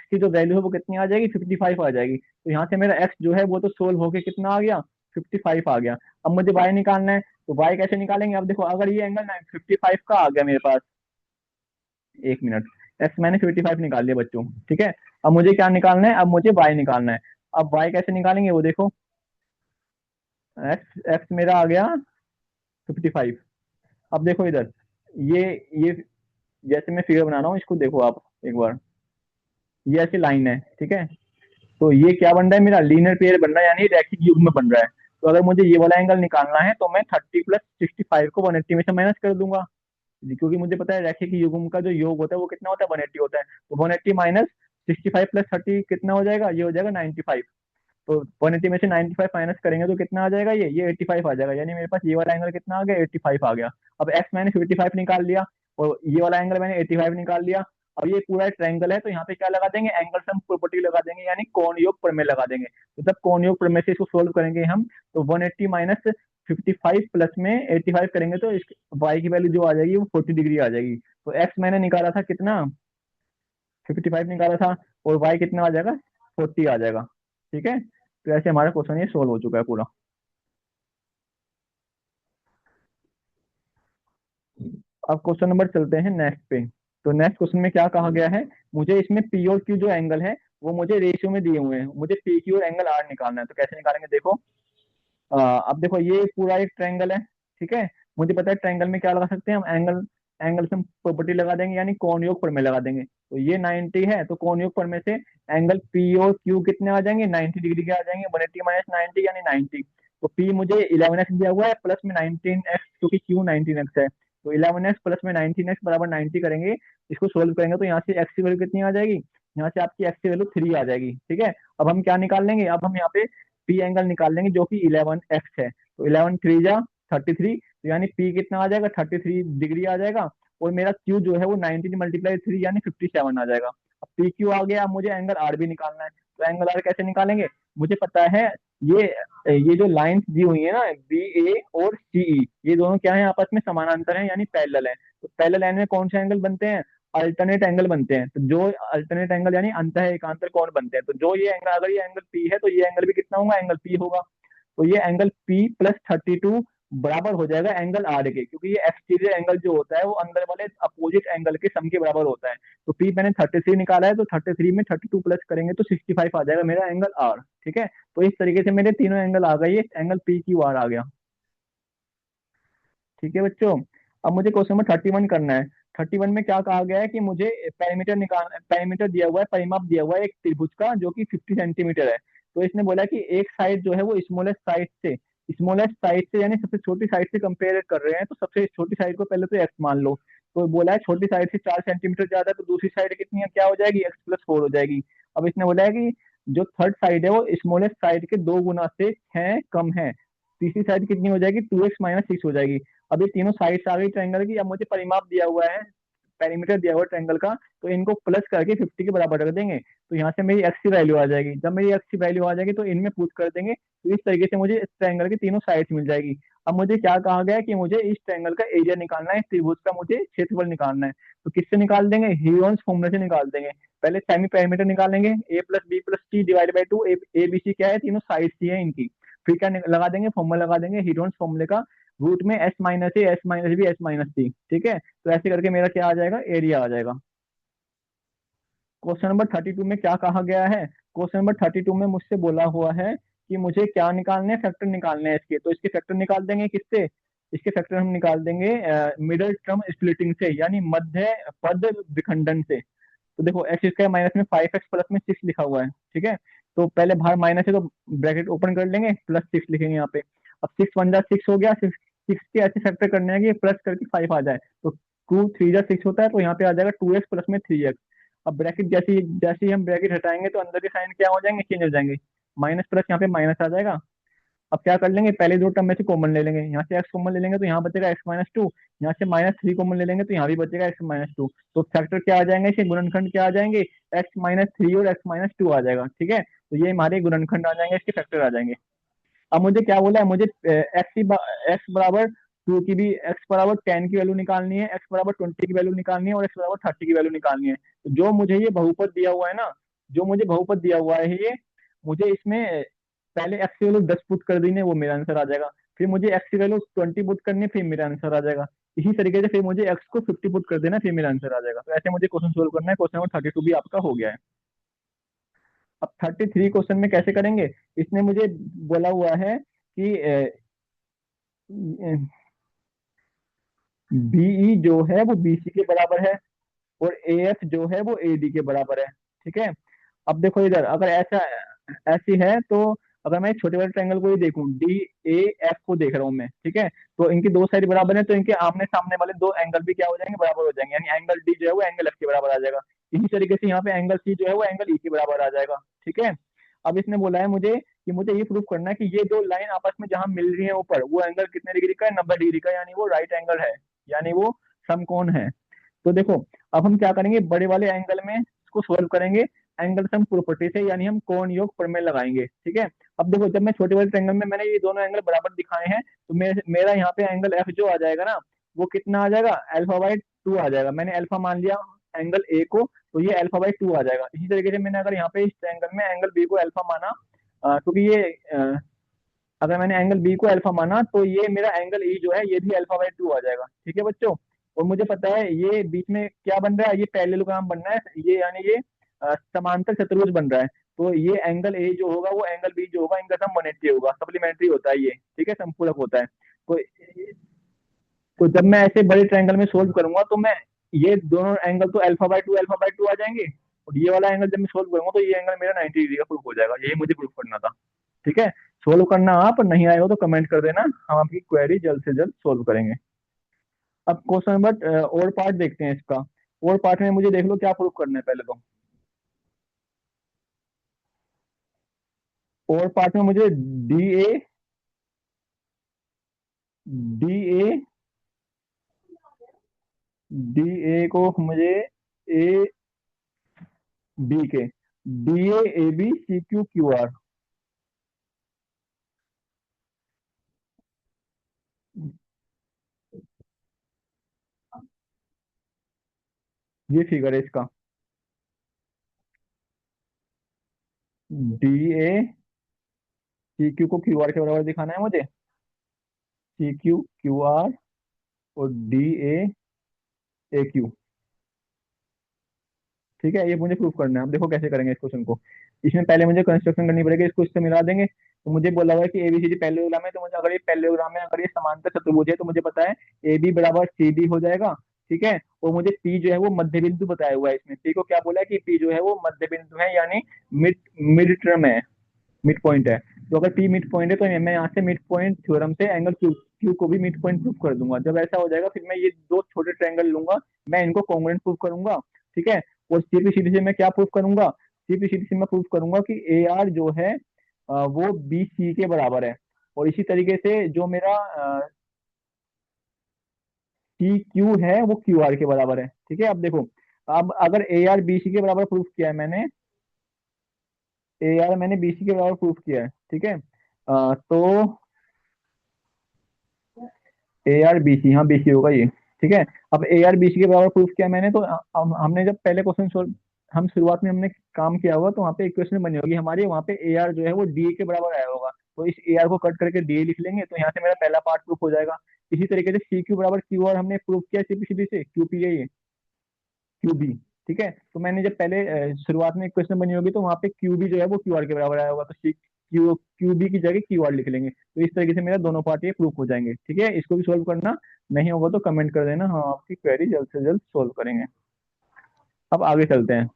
S1: की जो वैल्यू है वो कितनी आ जाएगी, 55 आ जाएगी। तो यहाँ से मेरा एक्स जो है वो तो सोल्व होके कितना आ गया, 55 आ गया। अब मुझे वाई निकालना है, तो वाई कैसे निकालेंगे, अब देखो अगर ये एंगल 55 का आ गया मेरे पास, एक मिनट, एक्स मैंने 55 निकाल लिया बच्चों। ठीक है, अब मुझे क्या निकालना है, अब मुझे वाई निकालना है। अब वाई कैसे निकालेंगे वो देखो, एक्स एक्स मेरा आ गया 55। अब देखो इधर, ये ये जैसे मैं फिगर बना रहा हूँ इसको देखो आप एक बार, ये ऐसी लाइन है, ठीक है। तो ये क्या बन रहा है, मेरा लीनियर पेयर बन रहा है, यानी रैखिक युग्म में बन रहा है। तो अगर मुझे ये वाला एंगल निकालना है तो मैं 30 + 65 को 180 में से माइनस कर दूंगा, क्योंकि मुझे पता है रैखिक युग्म का जो योग होता है वो कितना होता है, 180 होता है। तो 180 माइनस 65 + 30 कितना हो जाएगा, ये हो जाएगा 95। तो 180 में से 95 माइनस करेंगे तो कितना आ जाएगा, ये 85 आ जाएगा, यानी मेरे पास ये वाला एंगल कितना आ गया, 85 आ गया। अब एक्स मैंने 55 निकाल लिया, और ये वाला एंगल मैंने 85 निकाल लिया। अब ये पूरा ट्रायंगल है, तो यहाँ पे क्या लगा देंगे, एंगल सम प्रॉपर्टी लगा देंगे, यानी कोण योग प्रमेय लगा देंगे। तो जब कोण योग प्रमेय से इसको सोल्व करेंगे हम, तो 180 माइनस 55 प्लस में 85 करेंगे तो इस वाई की वैल्यू जो आ जाएगी वो 40 डिग्री आ जाएगी। तो एक्स मैंने निकाला था कितना, 55 निकाला था, और वाई कितना आ जाएगा, 40 आ जाएगा। ठीक है, तो ऐसे हमारा क्वेश्चन ये सोल्व हो चुका है पूरा। अब क्वेश्चन नंबर चलते हैं नेक्स्ट पे। तो नेक्स्ट क्वेश्चन में क्या कहा गया है, मुझे इसमें पी और क्यू जो एंगल है वो मुझे रेशियो में दिए हुए हैं, मुझे पी क्यू और एंगल आर निकालना है। तो कैसे निकालेंगे देखो, अब देखो ये पूरा एक ट्रायंगल है, ठीक है। मुझे पता है ट्रायंगल में क्या लगा सकते हैं हम, एंगल, एंगल से हम प्रॉपर्टी लगा देंगे, यानी कोण योग प्रमेय लगा देंगे। तो ये 90 है, तो कोण योग प्रमेय से एंगल पी और क्यू कितने आ जाएंगे, 90 डिग्री के आ जाएंगे, 180 माइनस 90 यानी 90। तो पी मुझे 11x दिया हुआ है, प्लस में 19x, क्योंकि क्यू 19x है। तो 11x प्लस में 19x बराबर 90 करेंगे, इसको सोल्व करेंगे तो यहाँ से एक्स की वैल्यू कितनी आ जाएगी, यहाँ से आपकी एक्स की वैल्यू 3 आ जाएगी, ठीक है। अब हम क्या निकाल लेंगे, अब हम यहाँ पे पी एंगल निकाल लेंगे जो कि 11x है। तो 11 3 जा 33, तो यानी पी कितना आ जाएगा, 33 डिग्री आ जाएगा। और मेरा क्यू जो है वो 19 × 3 यानी 57 आ जाएगा। अब पी क्यू आ गया, अब मुझे एंगल आर भी निकालना है। तो एंगल आर कैसे निकालेंगे, मुझे पता है, ये ये जो लाइंस दी हुई है ना, बी ए और सी ई, ये दोनों क्या है, आपस में समानांतर है, यानी पैरेलल है। तो पैरेलल लाइन में कौन से एंगल बनते हैं, अल्टरनेट एंगल बनते हैं। तो जो अल्टरनेट एंगल यानी अंत एकांतर कोण बनते हैं। तो जो ये एंगल, अगर ये एंगल पी है तो ये एंगल भी कितना होगा, एंगल पी होगा। तो ये एंगल पी प्लस 32 बराबर हो जाएगा एंगल आर के, क्योंकि ये एक्सटीरियर एंगल जो होता है वो अंदर वाले अपोजिट एंगल के सम के बराबर होता है। तो पी मैंने 33 निकाला है, तो 33 में 32 प्लस करेंगे तो 65 आ जाएगा मेरा एंगल आर, ठीक है। तो इस तरीके से मेरे तीनों एंगल आ गए, ये एंगल पी क्यू आर आ गया। ठीक है बच्चों, अब मुझे क्वेश्चन नंबर 31 करना है। 31 में क्या कहा गया है कि मुझे पैरामीटर निकाल, पैरामीटर दिया हुआ है, परिमाप दिया हुआ है एक त्रिभुज का जो कि 50 सेंटीमीटर है। तो इसने बोला कि एक साइड जो है वो स्मॉलेस्ट साइड से यानी सबसे छोटी साइड से कंपेयर कर रहे हैं, तो सबसे छोटी साइड को पहले तो एक्स मान लो। तो बोला है छोटी साइड से 4 सेंटीमीटर ज्यादा है, तो दूसरी साइड कितनी है, क्या हो जाएगी, x + 4 हो जाएगी। अब इसने बोला है कि जो थर्ड साइड है वो स्मॉलेस्ट साइड के 2 गुना से 6 कम है, तीसरी साइड कितनी हो जाएगी, 2x - 6 हो जाएगी। अब ये तीनों साइड्स आ गई ट्रायंगल की। अब मुझे परिमाप दिया हुआ है, पेरीमीटर दिया हुआ है ट्रायंगल का, तो इनको प्लस करके 50 के बराबर रख देंगे। तो यहाँ से मेरी एक्स की वैल्यू आ जाएगी, जब मेरी एक्स की वैल्यू आ जाएगी तो इनमें पुट कर देंगे, तो इस तरीके से मुझे इस ट्रायंगल की तीनों साइड्स मिल जाएगी। अब मुझे क्या कहा गया है कि मुझे इस ट्रायंगल का एरिया निकालना है, इस त्रिभुज का मुझे क्षेत्रफल निकालना है। तो किससे निकाल देंगे, हीरोन्स फॉर्मूले से निकाल देंगे। पहले सेमी पेरीमीटर निकालेंगे, a + b + c divide by 2, A B C क्या है, तीनों साइड्स ही है इनकी। फिर क्या लगा देंगे, फॉर्मूला लगा देंगे हीरोन्स फॉर्मूले का, रूट में s - a s - b s - c, ठीक है। तो ऐसे करके मेरा क्या आ जाएगा, एरिया आ जाएगा। क्वेश्चन नंबर 32 में क्या कहा गया है, क्वेश्चन नंबर 32 में मुझसे बोला हुआ है कि मुझे क्या निकालने हैं, फैक्टर निकालने हैं इसके। तो इसके फैक्टर निकाल देंगे किससे, इसके फैक्टर हम निकाल देंगे मिडल टर्म स्प्लिटिंग से, यानी मध्य पद विखंडन से। तो देखो एक्स स्क्वायर माइनस में 5x प्लस में 6 लिखा हुआ है, ठीक है। तो पहले बाहर माइनस है तो ब्रैकेट ओपन कर लेंगे, +6 लिखेंगे यहाँ पे। अब 6 × 1 = 6 हो गया, 6 के ऐसे फैक्टर करने हैं कि प्लस करके 5 आ जाए। तो 2 3 × 6 होता है, तो यहाँ पे आ जाएगा 2x प्लस में 3x। अब ब्रैकेट जैसे जैसे ही हम ब्रैकेट हटाएंगे तो अंदर के साइन क्या हो जाएंगे, चेंज हो जाएंगे, माइनस प्लस यहाँ पे माइनस आ जाएगा। अब क्या कर लेंगे, पहले दो टर्म में से कॉमन ले लेंगे, यहाँ से एक्स कॉमन ले लेंगे तो यहाँ बचेगा x - 2, यहाँ से -3 कॉमन ले लेंगे तो यहाँ भी बचेगा x - 2। तो फैक्टर क्या आ जाएंगे, इसे गुणनखंड क्या आ जाएंगे, x - 3 और x - 2 आ जाएगा, ठीक है। तो ये हमारे गुणनखंड आ जाएंगे, इसके फैक्टर आ जाएंगे। अब मुझे क्या बोला है, मुझे एक्स बराबर 2 की भी, एक्स बराबर 10 की वैल्यू निकालनी है, एक्स बराबर 20 की वैल्यू निकालनी है, और एक्स बराबर 30 की वैल्यू निकालनी है। तो जो मुझे ये बहुपद दिया हुआ है ना, जो मुझे बहुपद दिया हुआ है ये, मुझे इसमें पहले एक्स की वैल्यू 10 पुट कर देनी है, वो मेरा आंसर आ जाएगा। फिर मुझे एक्स की वैल्यू 20 पुट करनी है, फिर मेरा आंसर आ जाएगा। इसी तरीके से फिर मुझे एक्स को 50 पुट कर देना है, फिर मेरा आंसर आ जाएगा। तो ऐसे मुझे क्वेश्चन सोल्व करना है। क्वेश्चन नंबर 32 भी आपका हो गया है। अब 33 क्वेश्चन में कैसे करेंगे, इसने मुझे बोला हुआ है कि बीई जो है वो बीसी के बराबर है, और एएफ जो है वो एडी के बराबर है। ठीक है। अब देखो इधर, अगर ऐसा ऐसी है तो अगर मैं छोटे वाले ट्रायंगल को ही देखूं, डी ए एफ को देख रहा हूं मैं, ठीक है, तो इनकी दो साइड बराबर है, तो इनके आमने सामने वाले दो एंगल भी क्या हो जाएंगे, बराबर हो जाएंगे, यानी एंगल डी जो है वो एंगल एफ के बराबर आ जाएगा। इसी तरीके से यहाँ पे एंगल सी जो है वो एंगल ई के बराबर आ जाएगा। ठीक है। अब इसने बोला है मुझे कि मुझे ये प्रूव करना है कि ये दो लाइन आपस में जहां मिल रही है ऊपर, वो एंगल कितने डिग्री का है, 90 डिग्री का, यानी वो राइट एंगल है, यानी वो समकोण है। तो देखो, अब हम क्या करेंगे, बड़े वाले एंगल में इसको सोल्व करेंगे एंगल सम प्रॉपर्टी से, यानी हम कोण योग प्रमेय लगाएंगे। ठीक है। अब देखो, जब मैं छोटे वाले ट्रायंगल में मैंने ये दोनों एंगल बराबर दिखाए हैं, तो मेरा यहाँ पे एंगल एफ जो आ जाएगा ना, वो कितना आ जाएगा, अल्फा/2 आ जाएगा। मैंने अल्फा मान लिया एंगल ए को, तो ये अल्फा/2 आ जाएगा। इसी तरीके से मैंने अगर यहाँ पे इस ट्रायंगल में एंगल बी को अल्फा माना, क्योंकि ये अगर मैंने एंगल बी को अल्फा माना, तो ये मेरा एंगल ई जो है ये भी अल्फा/2 आ जाएगा। ठीक है बच्चों। और मुझे पता है ये बीच में क्या बन रहा है, ये पैरेललोग्राम बन रहा है, ये यानी ये समांतर चतुर्भुज बन रहा है। तो ये एंगल ए जो होगा वो एंगल बी जो होगा, इनका सम 180 होगा, सप्लीमेंट्री होता है ये। ठीक है, संपूरक होता है। तो जब मैं ऐसे बड़े ट्रायंगल में सोल्व करूंगा, तो मैं ये दोनों एंगल तो अल्फा/2 आ जाएंगे, और ये वाला एंगल जब मैं सोल्व करूंगा तो ये एंगल मेरा 90 डिग्री का प्रूफ हो जाएगा। यही मुझे प्रूफ करना था। ठीक है। सोल्व करना आप नहीं आए हो तो कमेंट कर देना, हम आपकी क्वेरी जल्द से जल्द सोल्व करेंगे। अब क्वेश्चन नंबर और पार्ट देखते हैं इसका। और पार्ट में मुझे देख लो क्या प्रूफ करना है पहले तो। और पार्ट में मुझे D A D A D A को मुझे ए बी के D A B C Q Q R, ये फिगर है इसका। डी ए सी क्यू को क्यू आर के बराबर दिखाना है मुझे, सी क्यू क्यू आर, और डी ए क्यू। ठीक है, ये मुझे प्रूफ करना है। अब देखो कैसे करेंगे इस क्वेश्चन को। इसमें पहले मुझे कंस्ट्रक्शन करनी पड़ेगी, इसको इससे मिला देंगे। तो मुझे बोला हुआ है कि एबीसीडी पैरेललोग्राम है, तो मुझे अगर ये पैरेललोग्राम में अगर ये समांतर चतुर्भुज है, तो मुझे पता है ए बी बराबर सी डी हो जाएगा। ठीक है। और मुझे पी जो है वो मध्य बिंदु बताया हुआ है, इसमें पी को क्या बोला है कि पी जो है वो मध्य बिंदु है, यानी मिड मिड टर्म है, मिड पॉइंट है। तो अगर पी मिड पॉइंट है, तो मैं यहाँ से मिड पॉइंट थ्योरम से एंगल क्यू क्यू को भी मिड पॉइंट प्रूव कर दूंगा। जब ऐसा हो जाएगा, फिर मैं ये दो छोटे ट्रायंगल लूंगा, मैं इनको कॉन्ग्रुएंट प्रूव करूंगा। ठीक है। और सीपीसीडी से मैं क्या प्रूव करूंगा, सीपीसीडी से मैं प्रूव करूंगा कि ए आर जो है वो बी सी के बराबर है। और इसी तरीके से जो मेरा सी क्यू है वो क्यू आर के बराबर है। ठीक है। अब देखो, अब अगर ए आर बी सी के बराबर प्रूफ किया है मैंने, ए आर मैंने बी सी के बराबर प्रूफ किया है। ठीक है। तो ए आर बी सी, हाँ बी सी होगा ये। ठीक है। अब ए आर बी सी के बराबर प्रूफ किया मैंने, तो हमने जब पहले क्वेश्चन सोल्व, हम शुरुआत में हमने काम किया होगा, तो वहाँ पे इक्वेशन बनी होगी हमारी, वहाँ पे ए आर जो है वो डी के बराबर आया होगा। तो इस ए आर को कट करके डी लिख लेंगे, तो यहाँ से मेरा पहला पार्ट प्रूफ हो जाएगा। इसी तरीके से सी क्यू बराबर क्यू आर हमने प्रूफ किया सीपीसीबी से, क्यू पी है ये, क्यू बी। ठीक है। तो मैंने जब पहले शुरुआत में इक्वेशन बनी होगी, तो वहाँ पे क्यू बी जो है वो क्यू आर के बराबर आया होगा, तो सी क्यू बी की जगह क्यू आर लिख लेंगे। तो इस तरीके से मेरा दोनों पार्ट ये प्रूफ हो जाएंगे। ठीक है। इसको भी सोल्व करना, नहीं होगा तो कमेंट कर देना, हम आपकी क्वेरी जल्द से जल्द सोल्व करेंगे। अब आगे चलते हैं।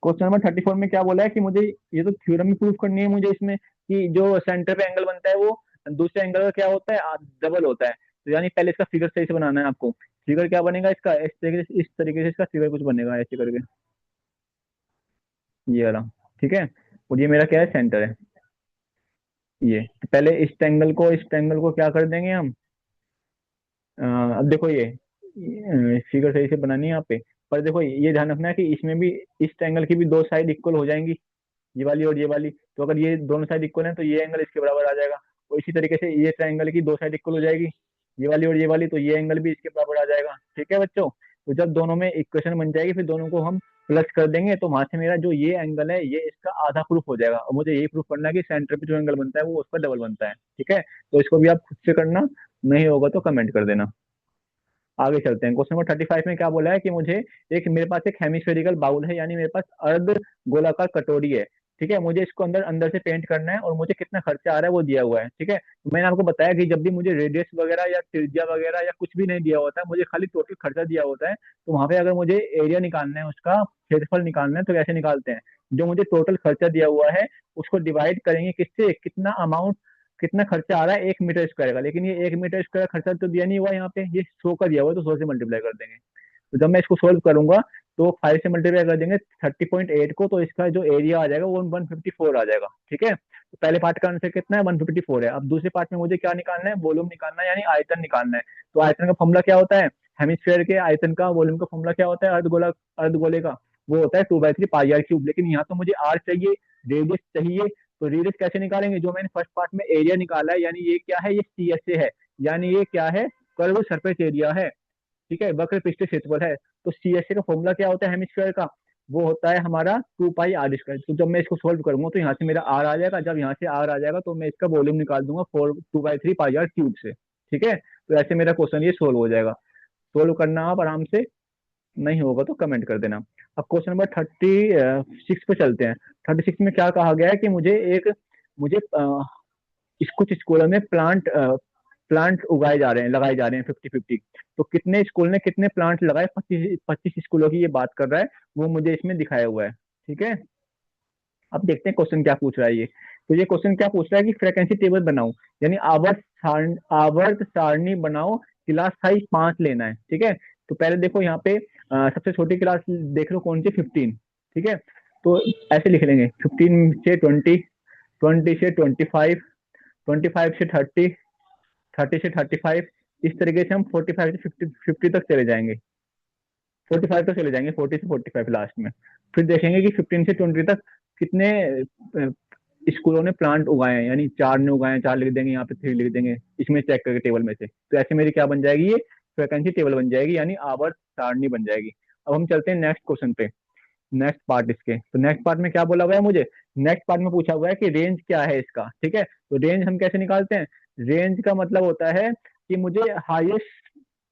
S1: क्वेश्चन नंबर 34 में क्या बोला है कि मुझे, ये तो थ्योरम में प्रूफ करनी है मुझे, इसमें कि जो सेंटर पे एंगल बनता है वो दूसरे एंगल का क्या होता है, डबल होता है। तो यानी पहले इसका फिगर सही से बनाना है आपको। फिगर क्या बनेगा इसका, इस तरीके से इसका फिगर कुछ बनेगा ऐसे करके, ये वाला। ठीक है। और ये मेरा क्या है, सेंटर है ये। तो पहले इस ट्रायंगल को क्या कर देंगे हम, अब देखो ये फिगर सही से बनानी है यहाँ पे। पर देखो ये ध्यान रखना है कि इसमें भी, इस ट्रायंगल की भी दो साइड इक्वल हो जाएंगी, ये वाली और ये वाली। तो अगर ये दोनों साइड इक्वल है, तो ये एंगल इसके बराबर आ जाएगा। और इसी तरीके से ये ट्रायंगल की दो साइड इक्वल हो जाएगी, ये वाली और ये वाली, तो ये एंगल भी इसके बराबर आ जाएगा। ठीक है बच्चों। तो जब दोनों में इक्वेशन बन जाएगी, फिर दोनों को हम प्लस कर देंगे, तो वहां से मेरा जो ये एंगल है, ये इसका आधा प्रूफ हो जाएगा। और मुझे यही प्रूफ करना है कि सेंटर पे जो एंगल बनता है वो उसका डबल बनता है। ठीक है। तो इसको भी आप खुद से करना, नहीं होगा तो कमेंट कर देना। आगे चलते हैं। क्वेश्चन नंबर 35 में क्या बोला है कि मुझे, एक मेरे पास एक हेमिस्फेरिकल बाउल है, यानी मेरे पास अर्ध गोलाकार कटोरी है। ठीक है, मुझे इसको अंदर अंदर से पेंट करना है और मुझे कितना खर्चा आ रहा है वो दिया हुआ है। ठीक है, तो मैंने आपको बताया कि जब भी मुझे रेडियस वगैरह या त्रिज्या वगैरह या कुछ भी नहीं दिया होता है, मुझे खाली टोटल खर्चा दिया होता है, तो वहां पे अगर मुझे एरिया निकालना है, उसका क्षेत्रफल निकालना है, तो कैसे निकालते हैं? जो मुझे टोटल खर्चा दिया हुआ है उसको डिवाइड करेंगे किससे, कितना अमाउंट, कितना खर्चा आ रहा है 1 मीटर स्क्वायर का। लेकिन ये 1 मीटर स्क्वायर खर्चा तो दिया नहीं हुआ यहाँ पे, ये 100 का दिया हुआ है, तो 100 से मल्टीप्लाई कर देंगे। तो जब मैं इसको सोल्व करूंगा तो 5 से मल्टीप्लाई कर देंगे 30.8 को, तो इसका जो एरिया आ जाएगा वो 154 आ जाएगा। ठीक है, तो पहले पार्ट का आंसर कितना है, 154 है। अब दूसरे पार्ट में मुझे क्या निकालना है, वॉल्यूम निकालना है, यानी आयतन निकालना है। तो आयतन का फॉर्मूला क्या होता है, हेमिस्फेयर के आयतन का वॉल्यूम का फॉर्मूला क्या होता है, अर्धगोले का, वो होता है 2/3 पाई r क्यूब। लेकिन यहाँ तो मुझे आर चाहिए, रेडियस चाहिए, तो रेडियस कैसे निकालेंगे? जो मैंने फर्स्ट पार्ट में एरिया निकाला है, यानी ये क्या है, ये सी एस ए है, यानी ये क्या है, कर्व सरफेस एरिया है। ठीक है, वक्र पृष्ठ क्षेत्रफल है। तो सी एस ए का फॉर्मूला क्या होता है हेमिस्फीयर का, वो होता है हमारा 2 पाई r स्क्वायर। तो जब मैं इसको सोल्व करूंगा तो यहाँ से मेरा आर आ जाएगा, जब यहाँ से आर आ जाएगा तो मैं इसका वॉल्यूम निकाल दूंगा 2/3 पाई r क्यूब से। ठीक है, तो ऐसे मेरा क्वेश्चन ये सोल्व हो जाएगा। सोल्व करना आप आराम से, नहीं होगा तो कमेंट कर देना। अब क्वेश्चन नंबर 36 पे चलते हैं। 36 में क्या कहा गया है कि मुझे कुछ स्कूलों में प्लांट उगाए जा रहे हैं, लगाए जा रहे हैं 50-50। तो कितने स्कूल ने कितने प्लांट लगाए, 25 स्कूलों की ये बात कर रहा है, वो मुझे इसमें दिखाया हुआ है। ठीक है, अब देखते हैं क्वेश्चन क्या पूछ रहा है ये। तो ये क्वेश्चन क्या पूछ रहा है कि फ्रिक्वेंसी टेबल बनाओ, यानी आवर्त सारणी बनाओ, क्लास साइज 5 लेना है। ठीक है, तो पहले देखो यहाँ पे सबसे छोटी क्लास देख लो कौन सी, 15। ठीक है, तो ऐसे लिख लेंगे 15 से 20, 20 से 25, 25 से 30, 30 से 35। इस तरीके से हम 45 से 50 तक चले जाएंगे, 45 तक चले जाएंगे, 40 से 45 लास्ट में। फिर देखेंगे कि 15 से 20 तक कितने स्कूलों ने प्लांट उगाए हैं, यानी 4 ने उगाए हैं, 4 लिख देंगे, यहाँ पे 3 लिख देंगे, इसमें चेक करके टेबल में से। तो ऐसे मेरी क्या बन जाएगी, ये वैकेंसी टेबल बन जाएगी, यानी आवर्त सारणी बन जाएगी। अब हम चलते हैं नेक्स्ट क्वेश्चन पे, नेक्स्ट पार्ट इसके। तो नेक्स्ट पार्ट में क्या बोला हुआ है मुझे, नेक्स्ट पार्ट में पूछा हुआ है कि रेंज क्या है इसका। ठीक है, तो रेंज हम कैसे निकालते हैं, रेंज का मतलब होता है कि मुझे हाईएस्ट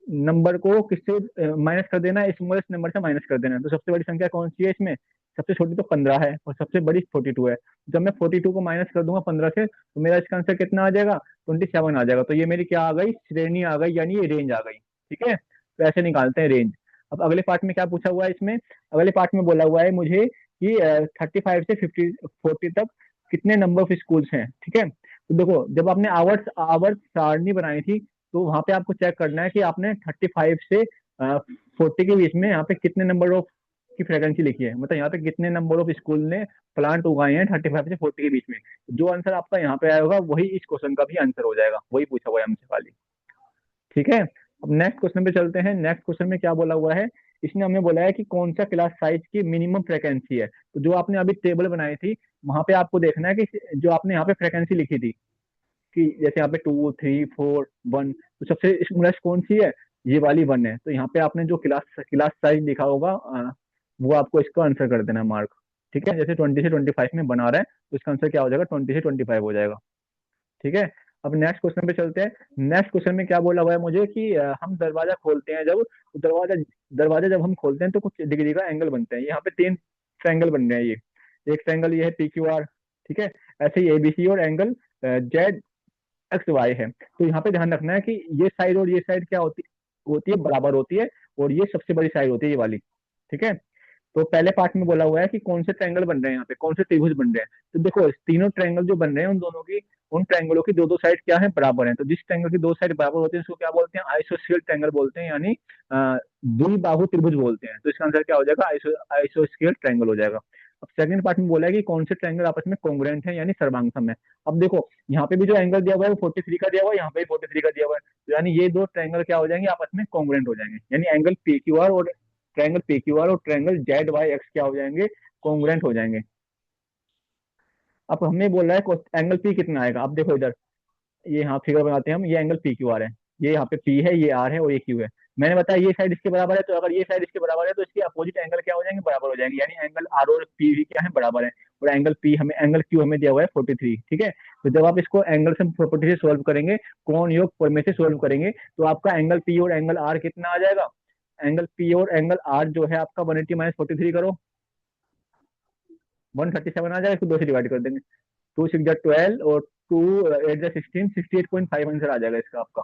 S1: नंबर को किससे माइनस कर देना है, स्मॉलेस्ट नंबर से माइनस कर देना है। तो सबसे बड़ी संख्या कौन सी है इसमें, सबसे छोटी तो 15 है और सबसे बड़ी 42 है। जब मैं 42 को माइनस कर दूंगा 15 से, तो मेरा इसका आंसर कितना आ जाएगा, 27 आ जाएगा। तो ये मेरी क्या आ गई, श्रेणी आ गई, यानी ये रेंज आ गई। ठीक है, तो ऐसे निकालते हैं रेंज। अब अगले पार्ट में क्या पूछा हुआ है इसमें, अगले पार्ट में बोला हुआ है मुझे कि 35 से 40 तक कितने नंबर ऑफ स्कूल्स हैं। ठीक है, तो देखो जब आपने आवर्स आवर्त सारणी बनाई थी, तो वहां पे आपको चेक करना है कि आपने 35 से 40 के बीच में यहाँ पे कितने नंबर ऑफ की फ्रिक्वेंसी लिखी है, मतलब यहाँ पे कितने नंबर ऑफ स्कूल ने प्लांट उगाए हैं 35 से 40 के बीच में। जो आंसर आपका यहाँ पे आया होगा वही इस क्वेश्चन का भी आंसर हो जाएगा, वही पूछा हुआ है हमसे खाली। ठीक है, अब नेक्स्ट क्वेश्चन पे चलते हैं। नेक्स्ट क्वेश्चन में क्या बोला हुआ है, इसने हमें बोला है कि कौन सा क्लास साइज की मिनिमम फ्रिक्वेंसी है। तो जो आपने अभी टेबल बनाई थी, वहां पे आपको देखना है कि जो आपने यहाँ पे फ्रिक्वेंसी लिखी थी कि जैसे यहाँ पे 2, 3, 4, 1, तो सबसे स्मॉलेस्ट कौन सी है, ये वाली 1 है। तो यहाँ पे आपने जो क्लास क्लास साइज लिखा होगा वो आपको इसका आंसर कर देना मार्क। ठीक है, जैसे 20 से 25 में बना रहा है, तो इसका आंसर क्या हो जाएगा, 20 से 25 हो जाएगा। ठीक है, अब नेक्स्ट क्वेश्चन पे चलते हैं। नेक्स्ट क्वेश्चन में क्या बोला हुआ है मुझे कि हम दरवाजा खोलते हैं जब, तो दरवाजा दरवाजा जब हम खोलते हैं तो कुछ डिग्री का एंगल बनते हैं। यहाँ पे 3 ट्रायंगल बन रहे हैं, ये एक ट्रायंगल ये है पी क्यू आर। ठीक है, ऐसे ही एबीसी और एंगल जेड एक्स वाई है। तो यहाँ पे ध्यान रखना है कि ये साइड और ये साइड क्या होती होती है, बराबर होती है, और ये सबसे बड़ी साइड होती है, ये वाली। ठीक है, तो पहले पार्ट में बोला हुआ है कि कौन से ट्रायंगल बन रहे हैं, यहाँ पे कौन से त्रिभुज बन रहे हैं। तो देखो तीनों ट्रायंगल जो बन रहे हैं उन ट्रायंगलों की दो दो साइड क्या है, बराबर है। तो जिस ट्रायंगल की 2 साइड बराबर होती है उसको क्या बोलते हैं, आइसोस्केल ट्रायंगल बोलते हैं, यानी द्विबाहु त्रिभुज बोलते हैं। तो इसका आंसर क्या हो जाएगा, आइसोस्केल ट्रायंगल हो जाएगा। अब सेकंड पार्ट में बोला है कि कौन से ट्रायंगल आपस में कॉन्ग्रुएंट है, यानी सर्वांगसम है। अब देखो यहाँ पे भी जो एंगल दिया हुआ है वो 43 का दिया हुआ है, यहाँ पे भी 43 का दिया हुआ है, तो यानी ये दो ट्रायंगल क्या हो जाएंगे, आपस में कॉन्ग्रुएंट हो जाएंगे, यानी एंगल पी क्यू आर और ट्रायंगल जेड वाई एक्स क्या हो जाएंगे, कॉन्ग्रुएंट हो जाएंगे। अब हमें बोल रहा है एंगल पी कितना आएगा। अब देखो इधर, ये यहाँ फिगर बनाते हैं हम, ये एंगल पी क्यू आर है, ये यहाँ पे पी है, ये आर है और ये क्यू है। मैंने बताया ये साइड इसके बराबर है, तो अगर ये साइड इसके बराबर है तो इसके अपोजिट एंगल क्या हो जाएंगे, बराबर हो जाएंगे, यानी एंगल आर और पी भी क्या है, बराबर है। और एंगल क्यू हमें दिया हुआ है 43। ठीक है, तो जब आप इसको एंगल से प्रॉपर्टी से सोल्व करेंगे, कोण योग प्रमेय से सोल्व करेंगे, तो आपका एंगल पी और एंगल आर कितना आ जाएगा, एंगल पी और एंगल आर जो है आपका 180 - 43 करो, 137 आ जाएगा, इसको 2 से डिवाइड कर देंगे। 2 6 जा 12 और 2 8 जा 16, 68.5 आंसर आ जाएगा इसका आपका।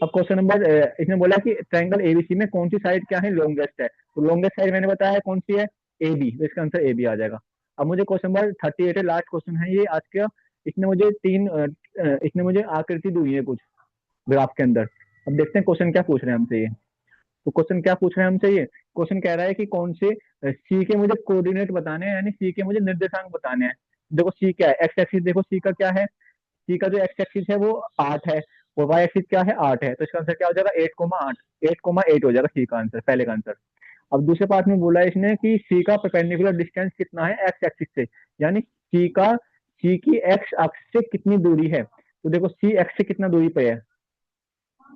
S1: अब क्वेश्चन नंबर, इसने बोला कि ट्रायंगल एबीसी में कौन सी साइड क्या है, लॉन्गेस्ट है। तो लॉन्गेस्ट साइड मैंने बताया कौन सी है, ए बी, तो इसका आंसर ए बी आ जाएगा। अब मुझे क्वेश्चन नंबर 38 है, लास्ट क्वेश्चन है ये आज का। इसने मुझे आकृति दी है कुछ ग्राफ के अंदर। अब देखते हैं क्वेश्चन क्या पूछ रहे हैं हमसे ये। तो क्वेश्चन क्या पूछ रहे हैं हमसे ये, क्वेश्चन कह रहा है कि कौन से सी के मुझे कोऑर्डिनेट बताने हैं, यानी सी के मुझे निर्देशांक बताने हैं। देखो सी क्या है, एक्स एक्सिस देखो सी का क्या है, सी का जो एक्स एक्सिस है वो 8 है, और वाई एक्सिस क्या है 8 है, तो इसका आंसर क्या हो जाएगा 8,8, 8,8 हो जाएगा सी का आंसर, पहले का आंसर। अब दूसरे पार्ट में बोला है इसने कि सी का परपेंडिकुलर डिस्टेंस कितना है एक्स एक्सिस से, यानी सी की एक्स अक्ष से कितनी दूरी है। तो देखो सी एक्स से कितना दूरी पे है,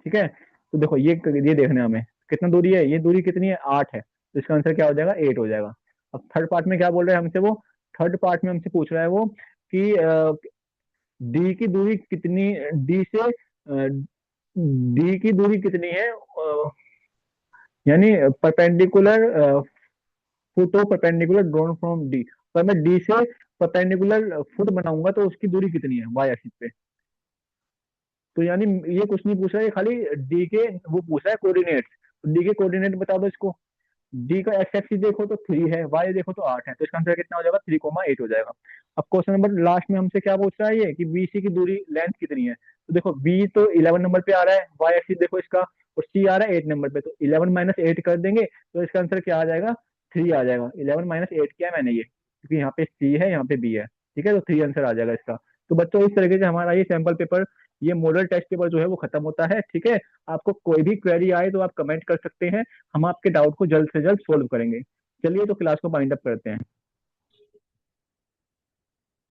S1: ठीक है। तो देखो ये देखना है हमें कितना दूरी है, ये दूरी कितनी है 8 है, तो इसका आंसर क्या हो जाएगा 8 हो जाएगा। अब थर्ड पार्ट में क्या बोल रहे हैं हमसे वो, थर्ड पार्ट में हमसे पूछ रहा है वो कि डी की दूरी कितनी, डी की दूरी कितनी है, यानी perpendicular foot of perpendicular drawn from D. तो मैं डी से परपेंडिकुलर फुट बनाऊंगा तो उसकी दूरी कितनी है वाई एक्सिस पे। तो यानी ये कुछ नहीं पूछ रहा है, ये खाली डी के वो पूछ रहा है कोऑर्डिनेट्स। तो डी के कोऑर्डिनेट बता दो इसको। डी का एक्स एक्सिस देखो तो 3 है, वाई देखो तो 8 है, तो इसका आंसर कितना हो जाएगा 3,8 हो जाएगा। अब क्वेश्चन नंबर लास्ट में हमसे क्या पूछ रहा है ये कि बीसी की दूरी लेंथ कितनी है। तो देखो बी तो 11 नंबर पे आ रहा है, वाई एक्सिस देखो इसका, और सी आ रहा है 8 नंबर पे, तो 11 - 8 कर देंगे तो इसका आंसर क्या आ जाएगा 3 आ जाएगा। 11 - 8 किया है मैंने ये, क्योंकि यहाँ पे सी है यहाँ पे बी है, ठीक है, तो 3 आंसर आ जाएगा इसका। तो बच्चों इस तरीके से हमारा ये सैंपल पेपर, ये मॉडल टेस्ट पेपर जो है वो खत्म होता है, ठीक है। आपको कोई भी क्वेरी आए तो आप कमेंट कर सकते हैं, हम आपके डाउट को जल्द से जल्द सोल्व करेंगे। चलिए तो क्लास को बाइंड अप करते हैं।